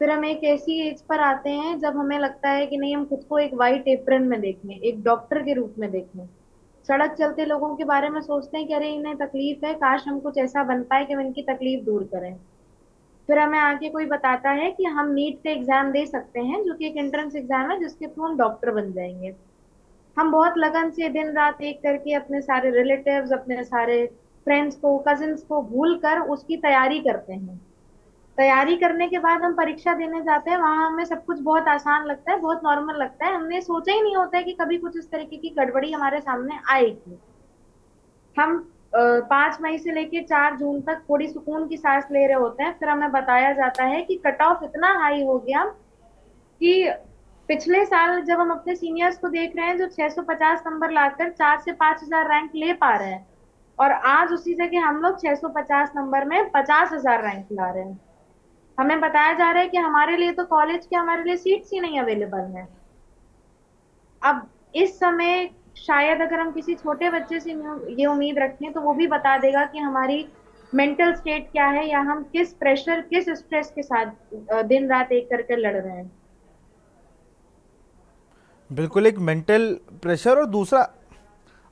फिर हम एक ऐसी एज पर आते हैं जब हमें लगता है कि नहीं, हम खुद को एक वाइट एप्रन में देखें, एक डॉक्टर के रूप में देखें। सड़क चलते लोगों के बारे में सोचते हैं कि अरे इन्हें तकलीफ है, काश हम कुछ ऐसा बन पाए कि हम इनकी तकलीफ दूर करें। फिर हमें आके कोई बताता है कि हम नीट का एग्जाम दे सकते हैं, जो कि एक एंट्रेंस एग्जाम है जिसके थ्रू हम डॉक्टर बन जाएंगे। हम बहुत लगन से दिन रात एक करके अपने सारे रिलेटिव्स, अपने सारे फ्रेंड्स को, कजिन्स को भूल कर उसकी तैयारी करते हैं। तैयारी करने के बाद हम परीक्षा देने जाते हैं, वहां हमें सब कुछ बहुत आसान लगता है, बहुत नॉर्मल लगता है। हमने सोचा ही नहीं होता है कि कभी कुछ इस तरीके की गड़बड़ी हमारे सामने आएगी। हम 5 मई से लेके 4 जून तक थोड़ी सुकून की सांस ले रहे होते हैं। फिर हमें बताया जाता है कि कट ऑफ इतना हाई हो गया कि पिछले साल जब हम अपने सीनियर्स को देख रहे हैं जो 650 नंबर लाकर 4 से 5,000 रैंक ले पा रहे हैं, और आज उसी जगह हम लोग 650 नंबर में 50,000 रैंक ला रहे हैं। हमें बताया जा रहा है कि हमारे लिए तो कॉलेज के, हमारे लिए सीट्स ही नहीं अवेलेबल हैं। अब इस समय शायद अगर हम किसी छोटे बच्चे से ये उम्मीद रखें तो वो भी बता देगा कि हमारी मेंटल स्टेट क्या है, या हम किस प्रेशर, किस स्ट्रेस के साथ दिन रात एक करके लड़ रहे हैं। बिल्कुल, एक मेंटल प्रेशर और दूसरा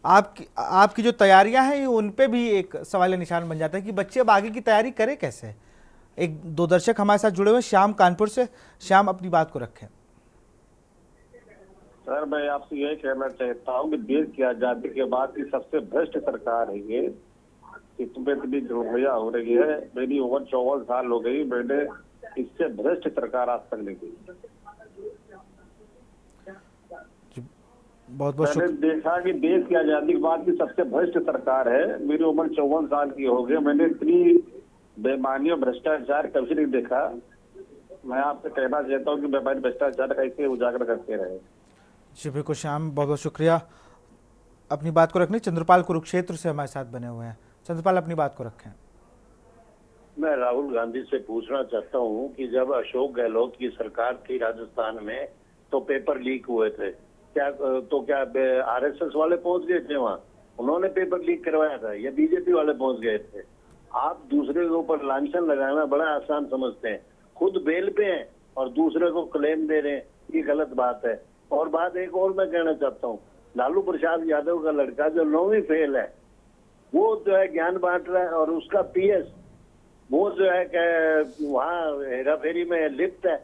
आपकी जो तैयारियां हैं उन पे भी एक सवाल निशान बन जाता है कि बच्चे अब आगे की तैयारी करें कैसे। एक दो दर्शक हमारे साथ जुड़े हुए, श्याम कानपुर से। श्याम, अपनी बात को रखें। सर, मैं आपसे यही कहना चाहता हूँ कि देश की आजादी के बाद की सबसे भ्रष्ट सरकार है ये। इसमें इतनी झुर्रियाँ हो रही है। मेरी उम्र 54 साल हो गई, मैंने इससे भ्रष्ट सरकार आज तक नहीं की। बहुत बहुत मैंने देखा कि देश की आजादी के बाद की सबसे भ्रष्ट सरकार है। मेरी उम्र 54 साल की हो गई, मैंने इतनी बेईमानी और भ्रष्टाचार कभी नहीं देखा। मैं आपसे कहना चाहता हूँ कि बेईमानी भ्रष्टाचार कैसे उजागर करते रहे। जी बिल्कुल श्याम, बहुत बहुत शुक्रिया अपनी बात को रखने। चंद्रपाल कुरुक्षेत्र से हमारे साथ बने हुए हैं। चंद्रपाल, अपनी बात को रखें। मैं राहुल गांधी से पूछना चाहता हूं कि जब अशोक गहलोत की सरकार थी राजस्थान में तो पेपर लीक हुए थे, क्या आरएसएस वाले पहुंच गए थे वहां? उन्होंने पेपर लीक करवाया था या बीजेपी वाले पहुंच गए थे? आप दूसरे के ऊपर लांछन लगाना बड़ा आसान समझते हैं। खुद बेल पे हैं और दूसरे को क्लेम दे रहे हैं, ये गलत बात है। और बात एक और मैं कहना चाहता हूँ, लालू प्रसाद यादव का लड़का जो 9वीं फेल है वो जो है ज्ञान बांट रहा है और उसका पीएस वो जो है वहाँ हेरा फेरी में लिप्त है।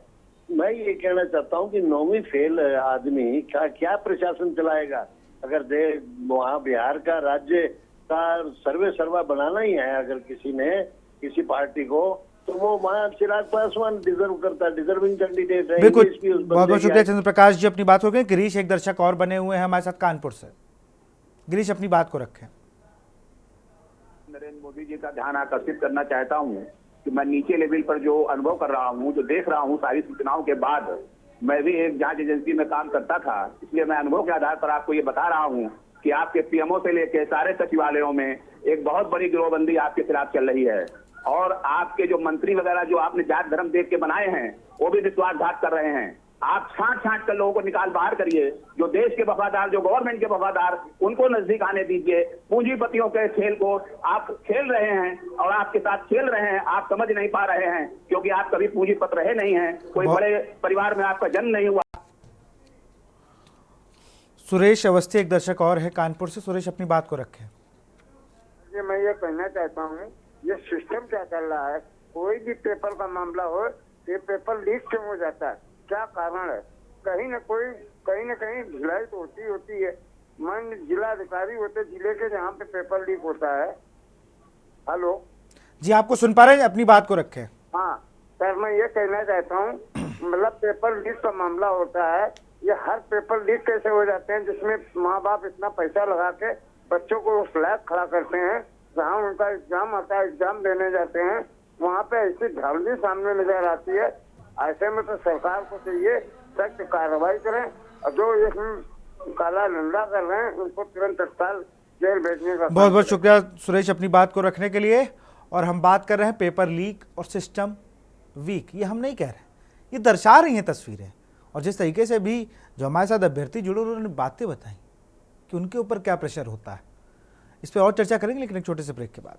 मैं ये कहना चाहता हूँ कि 9वीं फेल आदमी का क्या प्रशासन चलाएगा? अगर वहाँ बिहार का राज्य का सर्वे सर्वा बनाना ही है अगर किसी ने किसी पार्टी को, तो वो वहाँ चिराग पासवान डिजर्व करता है, डिजर्विंग कैंडिडेट है। बिल्कुल, बहुत बहुत शुक्रिया चंद्र प्रकाश जी, अपनी बात हो गई। गिरीश, एक दर्शक और बने हुए हैं हमारे साथ कानपुर से। गिरीश, अपनी बात को रखें। नरेंद्र मोदी जी का ध्यान आकर्षित करना चाहता हूं कि मैं नीचे लेवल पर जो अनुभव कर रहा हूं, जो देख रहा हूं, सारी सूचनाओं के बाद मैं भी एक जांच एजेंसी में काम करता था, इसलिए मैं अनुभव के आधार पर आपको ये बता रहा हूं कि आपके पीएमओ से लेकर सारे सचिवालयों में एक बहुत बड़ी गिरोहबंदी आपके खिलाफ चल रही है। और आपके जो मंत्री वगैरह जो आपने जात धर्म देख के बनाए हैं वो भी विश्वासघात कर रहे हैं। आप छांट कर लोगों को निकाल बाहर करिए। जो देश के वफादार, जो गवर्नमेंट के वफादार, उनको नजदीक आने दीजिए। पूंजीपतियों के खेल को आप खेल रहे हैं और आपके साथ खेल रहे हैं। आप समझ नहीं पा रहे हैं क्योंकि आप कभी पूंजीपत रहे नहीं हैं, कोई बड़े परिवार में आपका जन्म नहीं हुआ। सुरेश अवस्थी, एक दर्शक और है कानपुर से। सुरेश, अपनी बात को रखें। मैं ये कहना चाहता हूँ, ये सिस्टम क्या चल रहा है? कोई भी पेपर का मामला हो, ये पेपर लीक क्यों हो जाता है? क्या कारण है? कहीं न कहीं ढिलाई तो होती है। मान जिला अधिकारी होते जिले के, जहाँ पे पेपर लीक होता है। हेलो जी, आपको सुन पा रहे हैं, अपनी बात को रखें। हाँ सर, मैं ये कहना चाहता हूँ, मतलब पेपर लीक का मामला होता है, ये हर पेपर लीक कैसे हो जाते हैं जिसमें माँ बाप इतना पैसा लगा के बच्चों को उस लायक खड़ा करते हैं, जहाँ उनका एग्जाम आता है, एग्जाम देने जाते हैं, वहाँ पे ऐसी धांधली सामने नजर आती है। ऐसे में तो सरकार को चाहिए सख्त कार्रवाई करें और जो इसमें काला धंधा कर रहे हैं उनको तुरंत तत्काल जेल भेजने का। बहुत बहुत शुक्रिया सुरेश, अपनी बात को रखने के लिए। और हम बात कर रहे हैं पेपर लीक और सिस्टम वीक। ये हम नहीं कह रहे, ये दर्शा रही हैं तस्वीरें। और जिस तरीके से भी जो हमारे साथ अभ्यर्थी जुड़े उन्होंने बातें बताई कि उनके ऊपर क्या प्रेशर होता है, इस पर और चर्चा करेंगे लेकिन एक छोटे से ब्रेक के बाद।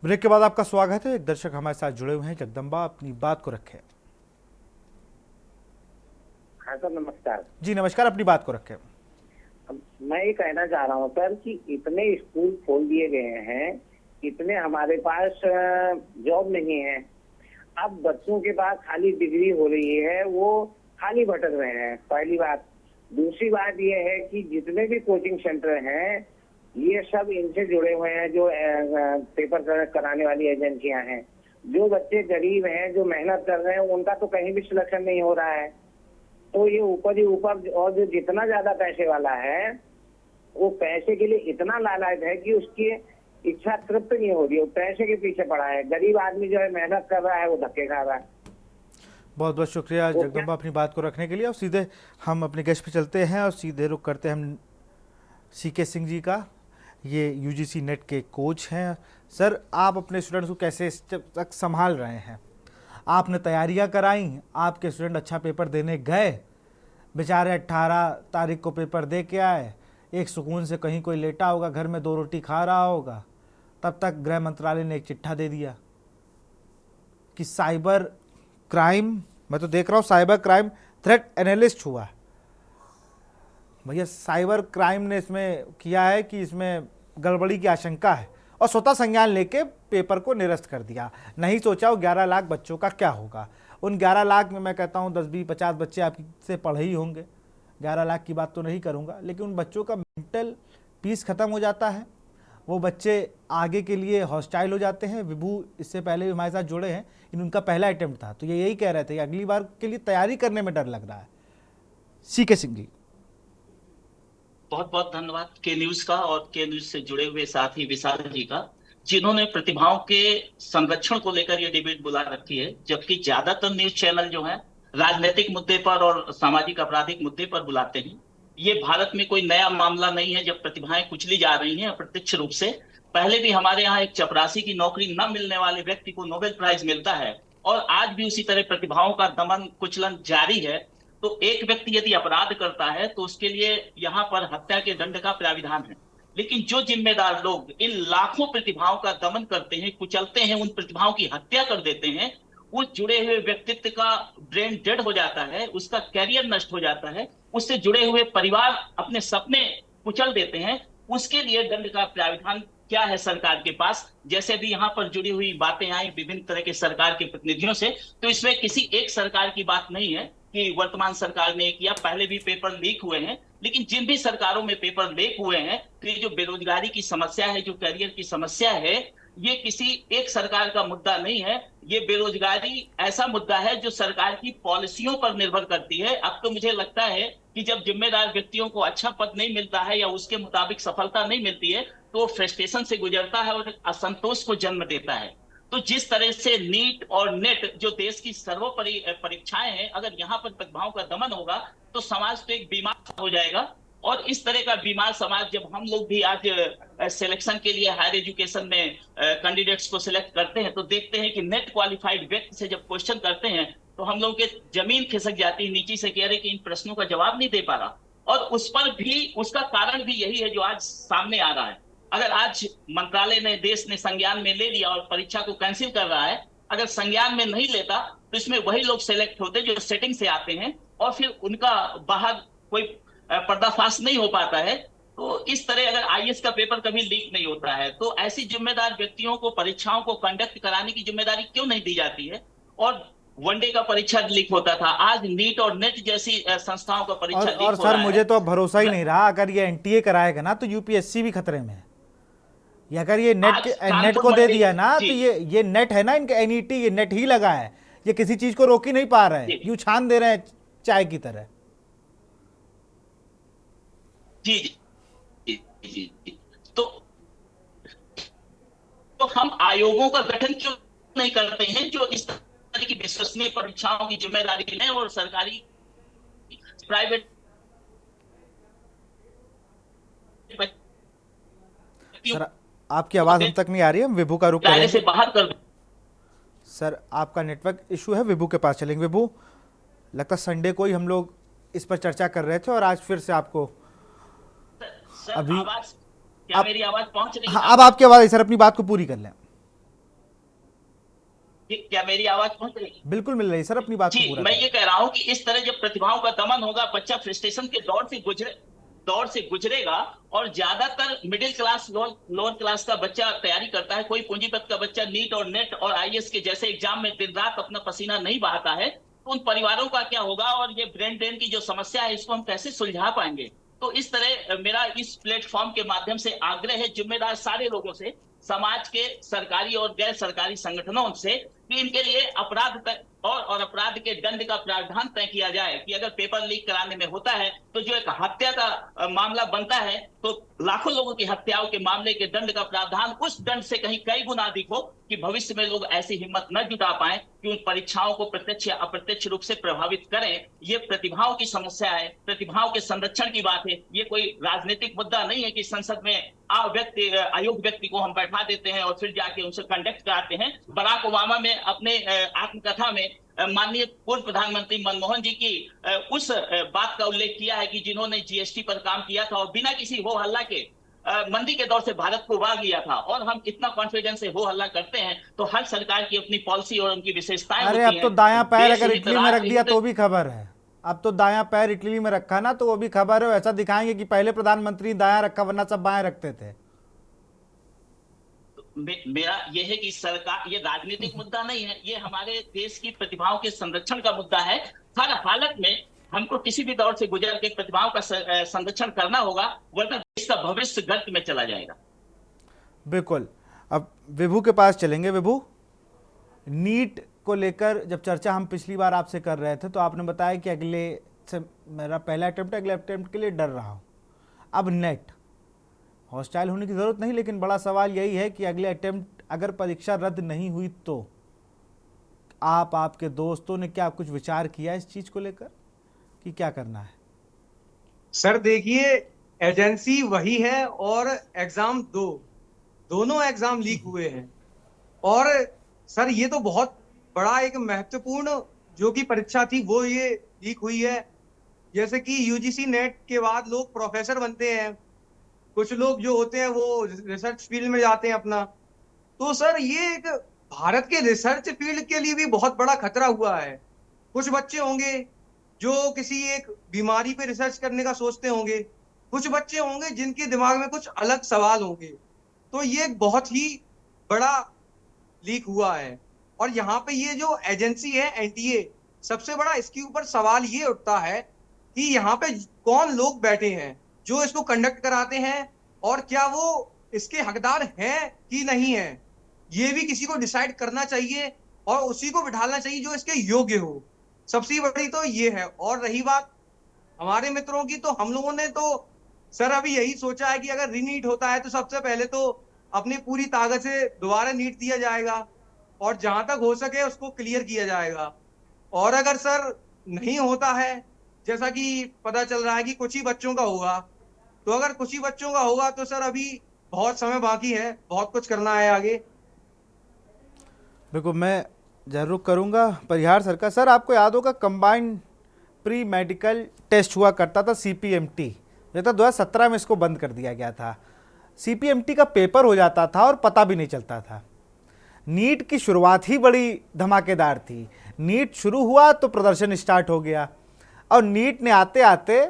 ब्रेक के बाद आपका स्वागत है। एक दर्शक हमारे साथ जुड़े हुए हैं, जगदम्बा, अपनी बात को रखें। हाँ सर, नमस्कार। जी नमस्कार, अपनी बात को रखें। मैं ये कहना चाह रहा हूँ सर कि इतने स्कूल खोल दिए गए हैं, इतने हमारे पास जॉब नहीं है। अब बच्चों के पास खाली डिग्री हो रही है, वो खाली भटक रहे हैं, पहली बात। दूसरी बात ये है कि जितने भी कोचिंग सेंटर हैं ये सब इनसे जुड़े हुए हैं, जो पेपर कराने वाली एजेंसियां हैं। जो बच्चे गरीब हैं, जो मेहनत कर रहे हैं, उनका तो कहीं भी सिलेक्शन नहीं हो रहा है। तो ये ऊपर ही ऊपर, और जो जितना ज्यादा पैसे वाला है वो पैसे के लिए इतना लालायत है कि उसकी इच्छा तृप्त नहीं हो रही, वो पैसे के पीछे पड़ा है। गरीब आदमी जो है मेहनत कर रहा है, वो धक्के खा रहा है। बहुत बहुत शुक्रिया जगदम्बा, अपनी बात को रखने के लिए। और सीधे हम अपने गेस्ट पे चलते हैं और सीधे रुख करते हैं हम सीके सिंह जी का। ये यूजीसी नेट के कोच हैं। सर, आप अपने स्टूडेंट्स को कैसे तक संभाल रहे हैं? आपने तैयारियां कराई, आपके स्टूडेंट अच्छा पेपर देने गए, बेचारे 18 तारीख को पेपर दे के आए, एक सुकून से कहीं कोई लेटा होगा, घर में 2 रोटी खा रहा होगा, तब तक गृह मंत्रालय ने एक चिट्ठा दे दिया कि साइबर क्राइम, मैं तो देख रहा हूँ साइबर क्राइम थ्रेट एनालिस्ट हुआ। भैया, साइबर क्राइम ने इसमें किया है कि इसमें गड़बड़ी की आशंका है, और स्वतः संज्ञान लेके पेपर को निरस्त कर दिया। नहीं सोचा वो 11 लाख बच्चों का क्या होगा। उन 11 लाख में मैं कहता हूँ 10, 20, 50 बच्चे आपसे पढ़े ही होंगे। 11 लाख की बात तो नहीं करूँगा, लेकिन उन बच्चों का मेंटल पीस खत्म हो जाता है। वो बच्चे आगे के लिए हॉस्टाइल हो जाते हैं। विभू इससे पहले भी हमारे साथ जुड़े हैं, उनका पहला अटेम्प्ट था, तो ये यही कह रहे थे कि अगली बार के लिए तैयारी करने में डर लग रहा है। सीके सिंह जी, बहुत बहुत धन्यवाद के न्यूज का और के न्यूज से जुड़े हुए साथी विशाल जी का, जिन्होंने प्रतिभाओं के संरक्षण को लेकर ये डिबेट बुला रखी है। जबकि ज्यादातर न्यूज चैनल जो है राजनीतिक मुद्दे पर और सामाजिक आपराधिक मुद्दे पर बुलाते हैं। ये भारत में कोई नया मामला नहीं है जब प्रतिभाएं कुचली जा रही हैं अप्रत्यक्ष रूप से। पहले भी हमारे यहाँ एक चपरासी की नौकरी न मिलने वाले व्यक्ति को नोबेल प्राइज मिलता है, और आज भी उसी तरह प्रतिभाओं का दमन कुचलन जारी है। तो एक व्यक्ति यदि अपराध करता है तो उसके लिए यहाँ पर हत्या के दंड का प्राविधान है, लेकिन जो जिम्मेदार लोग इन लाखों प्रतिभाओं का दमन करते हैं, कुचलते हैं, उन प्रतिभाओं की हत्या कर देते हैं, उस जुड़े हुए व्यक्तित्व का ब्रेन डेड हो जाता है, उसका कैरियर नष्ट हो जाता है, उससे जुड़े हुए परिवार अपने सपने कुचल देते हैं, उसके लिए दंड का प्राविधान क्या है सरकार के पास? जैसे भी यहाँ पर जुड़ी हुई बातें आई विभिन्न तरह के सरकार के प्रतिनिधियों से, तो इसमें किसी एक सरकार की बात नहीं है कि वर्तमान सरकार ने किया, पहले भी पेपर लीक हुए हैं। लेकिन जिन भी सरकारों में पेपर लीक हुए हैं, तो ये जो बेरोजगारी की समस्या है, जो कैरियर की समस्या है, ये किसी एक सरकार का मुद्दा नहीं है। ये बेरोजगारी ऐसा मुद्दा है जो सरकार की पॉलिसियों पर निर्भर करती है। अब तो मुझे लगता है कि जब जिम्मेदार व्यक्तियों को अच्छा पद नहीं मिलता है या उसके मुताबिक सफलता नहीं मिलती है, तो फ्रस्ट्रेशन से गुजरता है और असंतोष को जन्म देता है। तो जिस तरह से नीट और नेट जो देश की सर्वोपरि परीक्षाएं हैं, अगर यहाँ पर प्रतिभाओं का दमन होगा तो समाज तो एक बीमार हो जाएगा। और इस तरह का बीमार समाज, जब हम लोग भी आज सिलेक्शन के लिए हायर एजुकेशन में कैंडिडेट्स को सिलेक्ट करते हैं, तो देखते हैं कि नेट क्वालिफाइड व्यक्ति से जब क्वेश्चन करते हैं तो हम लोग के जमीन खिसक जाती है नीचे से, कह रहे कि इन प्रश्नों का जवाब नहीं दे पा रहा। और उस पर भी, उसका कारण भी यही है जो आज सामने आ रहा है। अगर आज मंत्रालय ने, देश ने संज्ञान में ले लिया और परीक्षा को कैंसिल कर रहा है, अगर संज्ञान में नहीं लेता तो इसमें वही लोग सेलेक्ट होते जो सेटिंग से आते हैं, और फिर उनका बाहर कोई पर्दाफाश नहीं हो पाता है। तो इस तरह अगर आईएएस का पेपर कभी लीक नहीं होता है, तो ऐसी जिम्मेदार व्यक्तियों को परीक्षाओं को कंडक्ट कराने की जिम्मेदारी क्यों नहीं दी जाती है? और वनडे का परीक्षा लीक होता था, आज नीट और नेट जैसी संस्थाओं का परीक्षा लीक हो रहा है। और सर, मुझे तो अब भरोसा ही नहीं रहा, अगर ये एनटीए कराएगा ना तो यूपीएससी भी खतरे में है। ये अगर ये नेट को दे दिया ना, तो ये नेट है ना, इनका एनईटी, ये नेट ही लगा है, ये किसी चीज को रोक ही नहीं पा रहे हैं, यूं छान दे रहे हैं चाय की तरह। जी जी जी जी। तो हम आयोगों का गठन क्यों नहीं करते हैं जो इस तरह की विश्वसनीय परीक्षाओं की जिम्मेदारी लें और सरकारी प्राइवेट सर, आपकी आवाज हम तक नहीं आ रही है, हम विभू का रुख करेंगे से बाहर कर। सर, आपका नेटवर्क इशू है, विभू के पास चलेंगे। विभू, लगता संडे को ही हम लोग इस पर चर्चा कर रहे थे और आज फिर से आपको अभी क्या मेरी आवाज पहुंच रही है? हाँ, अब आपकी आवाज, सर अपनी बात को पूरी कर लें। क्या मेरी आवाज पहुंच रही है? बिल्कुल मिल रही है सर, अपनी बात को पूरा मैं ये कह रहा हूं कि इस तरह जब प्रतिभाओं का दमन होगा, बच्चा फ्रस्ट्रेशन के दौर से गुजरेगा, और ज्यादातर मिडिल क्लास, लोअर क्लास का बच्चा तैयारी करता है। कोई पूंजीपत का बच्चा नीट और नेट और आईएएस के जैसे एग्जाम में दिन रात अपना पसीना नहीं बहाता है, तो उन परिवारों का क्या होगा? और ये ब्रेन ड्रेन की जो समस्या है, इसको हम कैसे सुलझा पाएंगे? तो इस तरह मेरा इस प्लेटफॉर्म के माध्यम से आग्रह है जिम्मेदार सारे लोगों से, समाज के, सरकारी और गैर सरकारी संगठनों से, कि इनके लिए अपराध और अपराध के दंड का प्रावधान तय किया जाए कि अगर पेपर लीक कराने में होता है तो जो एक हत्या का मामला बनता है, तो लाखों लोगों की हत्याओं के मामले के दंड का प्रावधान उस दंड से कहीं कई गुना अधिक हो, कि भविष्य में लोग ऐसी हिम्मत न जुटा पाए कि कि उन परीक्षाओं को प्रत्यक्ष या अप्रत्यक्ष रूप से प्रभावित करें। ये प्रतिभाओं की समस्या है, प्रतिभाओं के संरक्षण की बात है। ये कोई राजनीतिक मुद्दा नहीं है कि संसद में अयोग्य व्यक्ति को हम बैठा देते हैं और फिर जाके उनसे कंडक्ट कराते हैं। बराक ओबामा में अपने आत्मकथा में माननीय पूर्व प्रधानमंत्री मनमोहन जी की उस बात का उल्लेख किया है कि जिन्होंने जीएसटी पर काम किया था और बिना किसी हो हल्ला के मंदी के दौर से भारत को उबार लिया था। और हम इतना कॉन्फिडेंस से हो हल्ला करते हैं तो हर सरकार की अपनी पॉलिसी और उनकी विशेषताएं होती हैं। अब तो दायां पैर अगर इटली में रख दिया तो भी खबर है। अब तो दायां पैर इटली में रखा ना तो वो भी खबर है। ऐसा दिखाएंगे कि पहले प्रधानमंत्री दायां रखा वरना सब बाएं रखते थे। मेरा यह है कि सरकार, ये राजनीतिक मुद्दा नहीं है, ये हमारे देश की प्रतिभाओं के संरक्षण का मुद्दा है। हर हालत में हमको किसी भी दौर से गुजर के प्रतिभाओं का संरक्षण करना होगा, वरना देश का भविष्य गर्त में चला जाएगा। बिल्कुल। अब विभू के पास चलेंगे। विभू, नीट को लेकर जब चर्चा हम पिछली बार आपसे कर रहे थे तो आपने बताया कि अगले से मेरा पहला अटेम्प्ट है, अगले अटेम्प्ट के लिए डर रहा हूँ। अब नेट हॉस्टाइल होने की ज़रूरत नहीं, लेकिन बड़ा सवाल यही है कि अगले अटेम्प्ट अगर परीक्षा रद्द नहीं हुई तो आपके दोस्तों ने क्या कुछ विचार किया इस चीज़ को लेकर कि क्या करना है? सर देखिए, एजेंसी वही है और एग्जाम दोनों एग्जाम लीक हुए हैं। और सर ये तो बहुत बड़ा एक महत्वपूर्ण जो कि परीक्षा थी वो ये लीक हुई है। जैसे कि यूजीसी नेट के बाद लोग प्रोफेसर बनते हैं, कुछ लोग जो होते हैं वो रिसर्च फील्ड में जाते हैं अपना। तो सर ये एक भारत के रिसर्च फील्ड के लिए भी बहुत बड़ा खतरा हुआ है। कुछ बच्चे होंगे जो किसी एक बीमारी पे रिसर्च करने का सोचते होंगे, कुछ बच्चे होंगे जिनके दिमाग में कुछ अलग सवाल होंगे। तो ये एक बहुत ही बड़ा लीक हुआ है। और यहाँ पे ये जो एजेंसी है एनटीए, सबसे बड़ा इसके ऊपर सवाल ये उठता है कि यहाँ पे कौन लोग बैठे हैं जो इसको कंडक्ट कराते हैं और क्या वो इसके हकदार हैं कि नहीं है। ये भी किसी को डिसाइड करना चाहिए और उसी को बिठाना चाहिए जो इसके योग्य हो। सबसे बड़ी तो ये है। और रही बात हमारे मित्रों की, तो हम लोगों ने तो सर अभी यही सोचा है कि अगर रीनीट होता है तो सबसे पहले तो अपनी पूरी ताकत से दोबारा नीट दिया जाएगा और जहां तक हो सके उसको क्लियर किया जाएगा। और अगर सर नहीं होता है, जैसा कि पता चल रहा है कि कुछ ही बच्चों का होगा, तो अगर कुछ ही बच्चों का होगा तो सर अभी बहुत समय बाकी है, बहुत कुछ करना है आगे। बिल्कुल, मैं जरूर करूंगा। परिहार सर का, सर आपको याद होगा कंबाइंड प्री मेडिकल टेस्ट हुआ करता था CPMT, जो था 2017 में इसको बंद कर दिया गया था। CPMT का पेपर हो जाता था और पता भी नहीं चलता था। नीट की शुरुआत ही बड़ी धमाकेदार थी। नीट शुरू हुआ तो प्रदर्शन स्टार्ट हो गया और नीट ने आते आते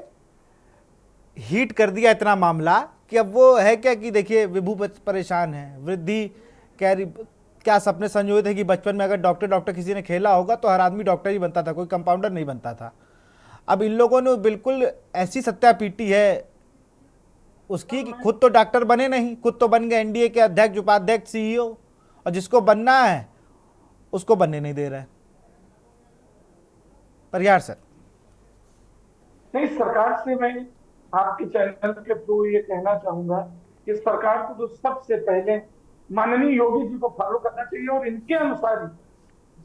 हीट कर दिया इतना मामला कि अब वो है क्या कि देखिए विभू परेशान है, वृद्धि क्या सपने संजोए थे कि बचपन में अगर डॉक्टर किसी ने खेला होगा तो हर आदमी डॉक्टर ही बनता था, कोई कंपाउंडर नहीं बनता था। अब इन लोगों ने बिल्कुल ऐसी सत्या पीटी है उसकी कि खुद तो डॉक्टर बने नहीं, खुद तो बन गए NDA के अध्यक्ष, उपाध्यक्ष, CEO, और जिसको बनना है उसको बनने नहीं दे रहे। परिहार सर। नहीं, सरकार से मैं आपके चैनल के थ्रू ये कहना चाहूंगा कि सरकार को तो सबसे पहले माननीय योगी जी को फॉलो करना चाहिए और इनके अनुसार ही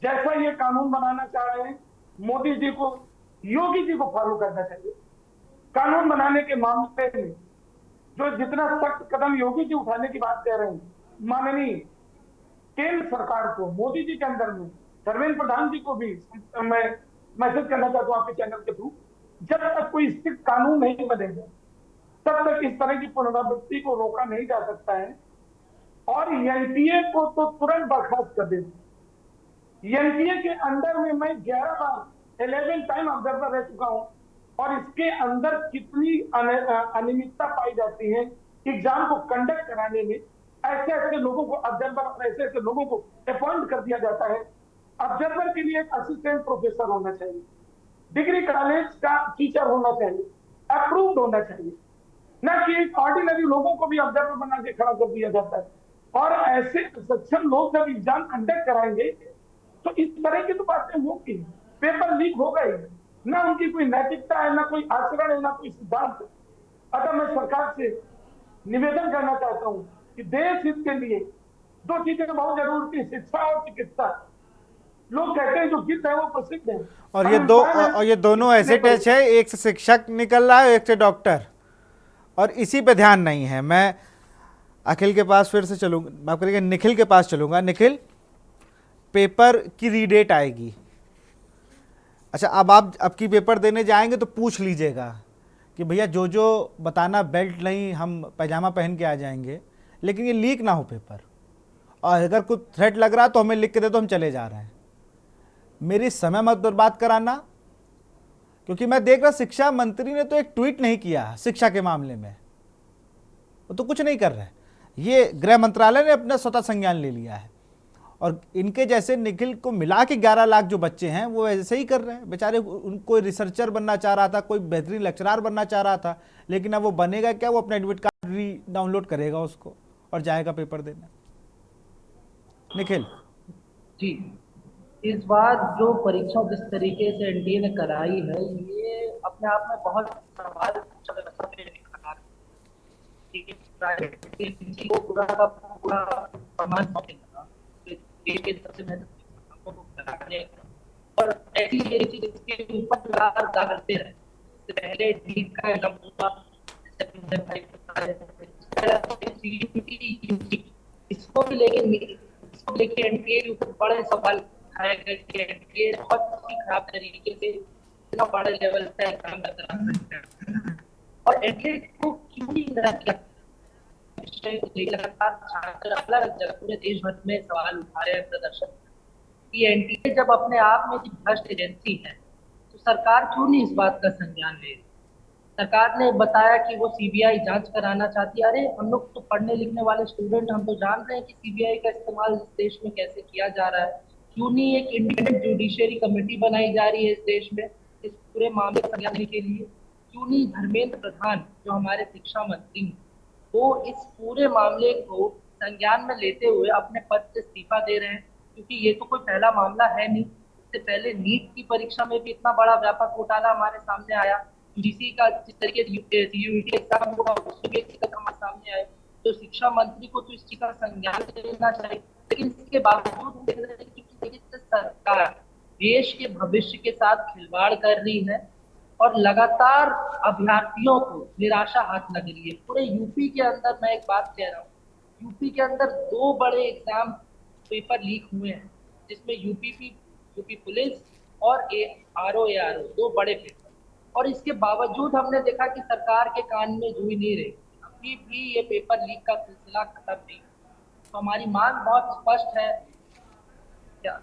जैसा ये कानून बनाना चाह रहे हैं मोदी जी को, योगी जी को फॉलो करना चाहिए। कानून बनाने के मामले में जो जितना सख्त कदम योगी जी उठाने की बात कह रहे हैं, माननीय केंद्र सरकार को, मोदी जी के अंदर में धर्मेंद्र प्रधान जी को भी मैं मैसेज करना चाहता हूँ आपके चैनल के थ्रू, जब तक कोई स्ट्रिक्ट कानून नहीं बनेगा तब तक इस तरह की पुनरावृत्ति को रोका नहीं जा सकता है। और एनटीए को तो तुरंत बर्खास्त कर देना। एनटीए के अंदर में मैं 11 टाइम ऑब्जर्वर रह चुका हूं और इसके अंदर कितनी अनियमितता पाई जाती है एग्जाम को कंडक्ट कराने में। ऐसे ऐसे लोगों को ऑब्जर्वर और ऐसे ऐसे लोगों को अपॉइंट कर दिया जाता है। ऑब्जर्वर के लिए एक असिस्टेंट प्रोफेसर होना चाहिए, डिग्री कॉलेज का टीचर होना चाहिए, अप्रूव्ड होना चाहिए, न कि ऑर्डिनरी लोगों को भी ऑब्जर्वर बना के खड़ा कर दिया जाता है। और ऐसे सक्षम लोग जब एग्जाम कंडक्ट कराएंगे तो इस तरह की तो बातें होगी। पेपर लीक हो गई, ना उनकी कोई नैतिकता है, ना कोई आचरण है, ना कोई सिद्धांत है। अतः मैं सरकार से निवेदन करना चाहता हूं कि देश हित के लिए दो चीजें बहुत जरूरी थी, शिक्षा और चिकित्सा। लोग कहते हैं जो गीत है वो प्रसिद्ध है। और ये दोनों ऐसे टेस्ट है, एक से शिक्षक निकल रहा है, एक से डॉक्टर, और इसी पे ध्यान नहीं है। मैं अखिल के पास फिर से चलूँगा, माफ करिएगा, निखिल के पास चलूँगा। निखिल, पेपर की रीडेट आएगी। अच्छा, अब आप आपकी पेपर देने जाएंगे तो पूछ लीजिएगा कि भैया जो जो बताना, बेल्ट नहीं, हम पैजामा पहन के आ जाएंगे, लेकिन ये लीक ना हो पेपर। और अगर कुछ थ्रेट लग रहा है तो हमें लिख के दे दो, हम चले जा रहे हैं। मेरी समय मत बर्बाद कराना, क्योंकि मैं देख रहा शिक्षा मंत्री ने तो एक ट्वीट नहीं किया शिक्षा के मामले में, वो तो कुछ नहीं कर रहे। ये गृह मंत्रालय ने अपना स्वतः संज्ञान ले लिया है, और इनके जैसे निखिल को मिला के 11 लाख जो बच्चे हैं वो ऐसे ही कर रहे हैं बेचारे। कोई रिसर्चर बनना चाह रहा था, कोई बेहतरीन लेक्चरर बनना चाह रहा था, लेकिन अब वो बनेगा क्या? वो अपना एडमिट कार्ड री डाउनलोड करेगा उसको और जाएगा पेपर देने। निखिल जी, इस बार जो परीक्षा जिस तरीके से एनडीए ने कराई है, ये अपने आप में बहुत सवाल व्यवस्था पे खड़ा है कि प्राइवेट एजेंसी को पूरा का पूरा सामान सौंपेगा, देश के सबसे महत्वपूर्ण कामों को कराने, और ऐसी एजेंसी जिसके ऊपर लगातार करते रहे। इससे पहले नीट का एग्जाम हुआ, इसको भी लेके एनडीए के ऊपर बड़े सवाल उठाए गए कि एनडीए बहुत ही खराब तरीके से इतना बड़े लेवल का एग्जाम करा सकता है, और एनडीए को क्यों नहीं करा किया? लगातार छात्र अलग जगह पूरे देश भर में सवाल उठा रहे हैं, प्रदर्शन कि एनडीए जब अपने आप में भ्रष्ट एजेंसी है तो सरकार क्यों नहीं इस बात का संज्ञान ले रही? सरकार ने बताया कि वो सीबीआई जांच कराना चाहती है। अरे हम लोग तो पढ़ने लिखने वाले स्टूडेंट, हम तो जान रहे हैं कि सीबीआई का इस्तेमाल इस देश में कैसे किया जा रहा है। क्यों नहीं एक इंडिपेंडेंट जुडिशियरी कमेटी बनाई जा रही है इस देश में इस पूरे मामले को संज्ञान के लिए? क्यों नहीं धर्मेंद्र प्रधान जो हमारे शिक्षा मंत्री हैं, वो इस पूरे मामले को संज्ञान में लेते हुए अपने पद से इस्तीफा दे रहे हैं? क्योंकि ये तो कोई पहला मामला है नहीं। इससे पहले नीट की परीक्षा में भी इतना बड़ा व्यापक घोटाला हमारे सामने आया, यूजीसी का जिस तरीके से सीयूईटी एग्जाम हुआ उसमें भी हमारे सामने आए। तो शिक्षा मंत्री को तो इस चीज का संज्ञान लेना चाहिए, लेकिन इसके बावजूद सरकार देश के भविष्य के साथ खिलवाड़ कर रही है और लगातार अभ्यर्थियों को निराशा हाथ लग रही है। पूरे यूपी के अंदर मैं एक बात कह रहा हूँ, यूपी के अंदर 2 बड़े एग्जाम पेपर लीक हुए हैं, जिसमें यूपी पुलिस और आरओ 2 बड़े पेपर, और इसके बावजूद हमने देखा कि सरकार के कान में जू ही नहीं रही। अभी भी ये पेपर लीक का सिलसिला खत्म नहीं। तो हमारी मांग बहुत स्पष्ट है। क्या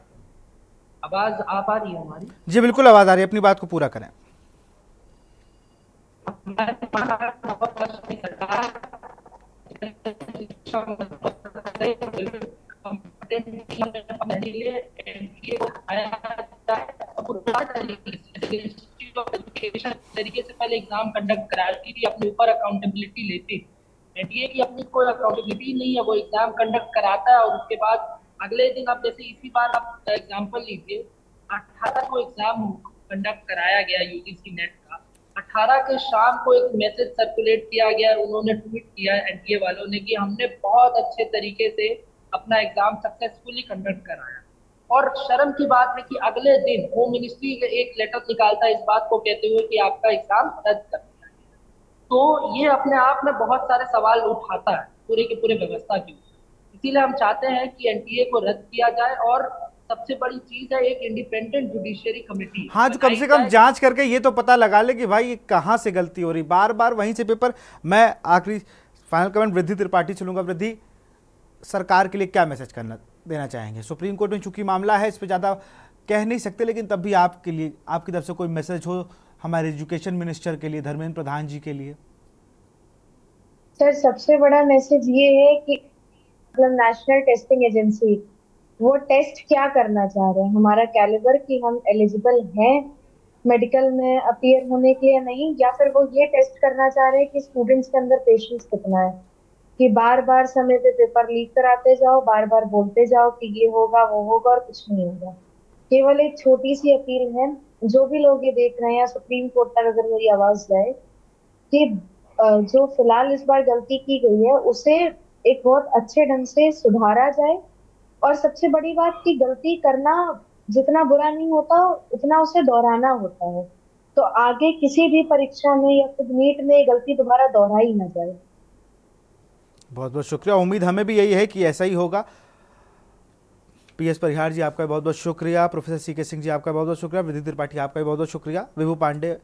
आवाज आ पा रही है हमारी? जी बिल्कुल आवाज आ रही है, अपनी बात को पूरा करें। तरीके से पहले एग्जाम कंडक्ट कराती थी, अपने ऊपर अकाउंटेबिलिटी लेती। एनडीए की अपनी कोई अकाउंटेबिलिटी नहीं है, वो एग्जाम कंडक्ट कराता है और उसके बाद अगले दिन, आप जैसे इसी बार आप एग्जाम्पल लीजिए, 18 को एग्जाम कंडक्ट कराया गया यूजीसी नेट का, 18 के शाम को एक मैसेज सर्कुलेट किया गया, उन्होंने ट्वीट किया एनडीए वालों ने कि हमने बहुत अच्छे तरीके से अपना एग्जाम सक्सेसफुली कंडक्ट कराया। और शर्म की बात है कि अगले दिन होम मिनिस्ट्री एक लेटर निकालता है इस बात को कहते हुए कि आपका एग्जाम रद्द कर दिया गया। तो ये अपने आप में बहुत सारे सवाल उठाता है पूरे के पूरे व्यवस्था के ऊपर। इसीलिए हम चाहते हैं कि एनटीए को रद्द किया जाए, और सबसे बड़ी चीज है एक इंडिपेंडेंट जुडिशियरी कमेटी। हाँ, जो कम से कम जांच करके ये तो पता लगा ले कि भाई ये कहाँ से गलती हो रही, बार बार वहीं से पेपर। मैं आखिरी फाइनल कमेंट वृद्धि त्रिपाठी चलूंगा। वृद्धि, सरकार के लिए क्या मैसेज करना देना चाहेंगे? सुप्रीम कोर्ट में चूंकि मामला है, इस पर ज़्यादा कह नहीं सकते, लेकिन तब भी आपके लिए, आपकी तरफ से कोई मैसेज हो हमारे एजुकेशन मिनिस्टर के लिए, धर्मेंद्र प्रधान जी के लिए। सर, सबसे बड़ा मैसेज ये है कि मतलब नेशनल टेस्टिंग एजेंसी वो टेस्ट क्या करना चाह रहे हैं, हमारा कैलिबर कि हम एलिजिबल हैं मेडिकल में अपीयर होने के या नहीं, या फिर वो ये टेस्ट करना चाह रहे हैं कि स्टूडेंट्स के अंदर पेशेंस कितना है, कि बार बार समय पे पेपर लीक कराते जाओ, बार बार बोलते जाओ कि ये होगा वो होगा और कुछ नहीं होगा। केवल एक छोटी सी अपील है, जो भी लोग ये देख रहे हैं, सुप्रीम कोर्ट तक अगर मेरी आवाज जाए, कि जो फिलहाल इस बार गलती की गई है उसे एक बहुत अच्छे ढंग से सुधारा जाए। और सबसे बड़ी बात कि गलती करना जितना बुरा नहीं होता उतना उसे दोहराना होता है, तो आगे किसी भी परीक्षा में या खुद नीट में ये गलती दोबारा दोहराई ना जाए। बहुत बहुत शुक्रिया, उम्मीद हमें भी यही है कि ऐसा ही होगा। पीएस परिहार जी आपका बहुत बहुत शुक्रिया, प्रोफेसर सीके सिंह जी आपका बहुत बहुत शुक्रिया, विधि त्रिपाठी आपका भी बहुत बहुत शुक्रिया, विभू पांडे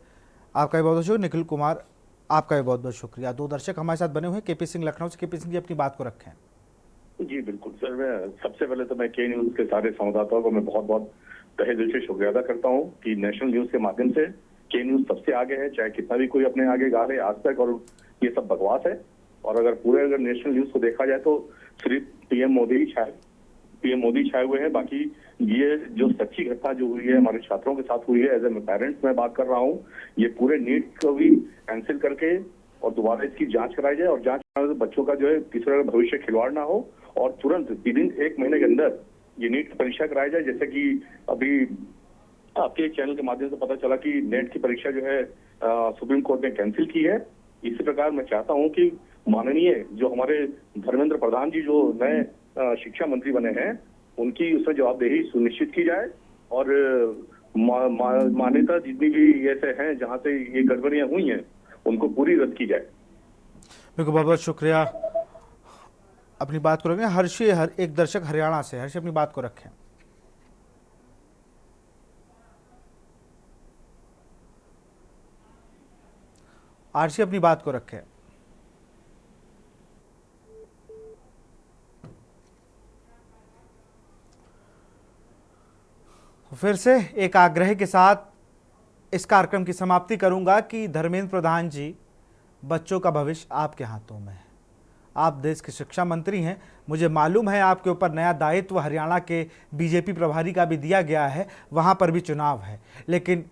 आपका भी बहुत बहुत शुक्रिया, निखिल कुमार आपका भी बहुत बहुत शुक्रिया। दो दर्शक हमारे साथ बने हुए हैं, केपी सिंह लखनऊ से। केपी सिंह जी अपनी बात को रखें। जी बिल्कुल सर, मैं सबसे पहले तो मैं के न्यूज के सारे संवाददाताओं को मैं बहुत बहुत तहे दिल से शुक्रिया अदा करता हूँ कि नेशनल न्यूज के माध्यम से के न्यूज सबसे आगे है, चाहे कितना भी कोई अपने आगे गा ले आज तक, और ये सब बकवास है। और अगर नेशनल न्यूज को देखा जाए तो सिर्फ पीएम मोदी छाए हुए हैं, बाकी ये जो सच्ची घटना जो हुई है हमारे छात्रों के साथ हुई है, एज ए पेरेंट्स मैं बात कर रहा हूँ, ये पूरे नीट को भी कैंसिल करके और दोबारा इसकी जांच कराई जाए, और जांच कराने से बच्चों का जो है किसी तरह का भविष्य खिलवाड़ ना हो, और तुरंत विदिन 1 महीने के अंदर ये नीट की परीक्षा कराई जाए। जैसे कि अभी आपके चैनल के माध्यम से पता चला कि नेट की परीक्षा जो है सुप्रीम कोर्ट ने कैंसिल की है। इसी प्रकार मैं चाहता हूं कि माननीय जो हमारे धर्मेंद्र प्रधान जी जो नए शिक्षा मंत्री बने हैं, उनकी उसमें जवाबदेही सुनिश्चित की जाए, और मान्यता जितनी भी ऐसे हैं जहां से ये गड़बड़ियां हुई हैं उनको पूरी रद्द की जाए। बिल्कुल, बहुत बहुत शुक्रिया। अपनी बात को रखें। हर्षी एक दर्शक हरियाणा से, हर्षी अपनी बात को रखें। आरसी अपनी बात को रखें। फिर से एक आग्रह के साथ इस कार्यक्रम की समाप्ति करूंगा कि धर्मेंद्र प्रधान जी, बच्चों का भविष्य आपके हाथों में है। आप देश के शिक्षा मंत्री हैं, मुझे मालूम है आपके ऊपर नया दायित्व हरियाणा के बीजेपी प्रभारी का भी दिया गया है, वहाँ पर भी चुनाव है, लेकिन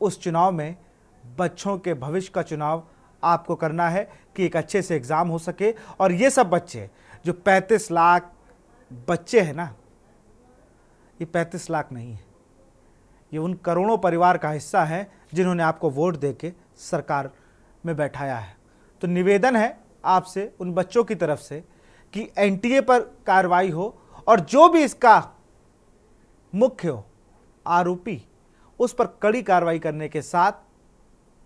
उस चुनाव में बच्चों के भविष्य का चुनाव आपको करना है कि एक अच्छे से एग्ज़ाम हो सके। और ये सब बच्चे जो 35 लाख बच्चे हैं ना, ये 35 लाख नहीं है, ये उन करोड़ों परिवार का हिस्सा है जिन्होंने आपको वोट देके सरकार में बैठाया है। तो निवेदन है आपसे, उन बच्चों की तरफ से, कि एनटीए पर कार्रवाई हो, और जो भी इसका मुख्य हो आरोपी, उस पर कड़ी कार्रवाई करने के साथ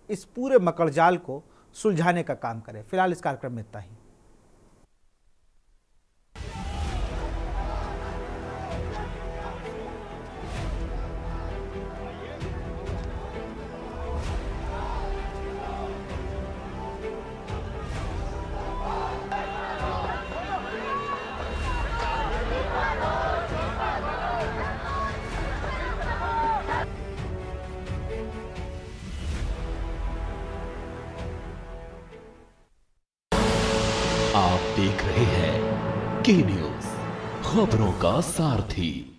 इस पूरे मकड़जाल को सुलझाने का काम करें। फिलहाल इस कार्यक्रम में इतना ही। आप देख रहे हैं के न्यूज, खबरों का सारथी।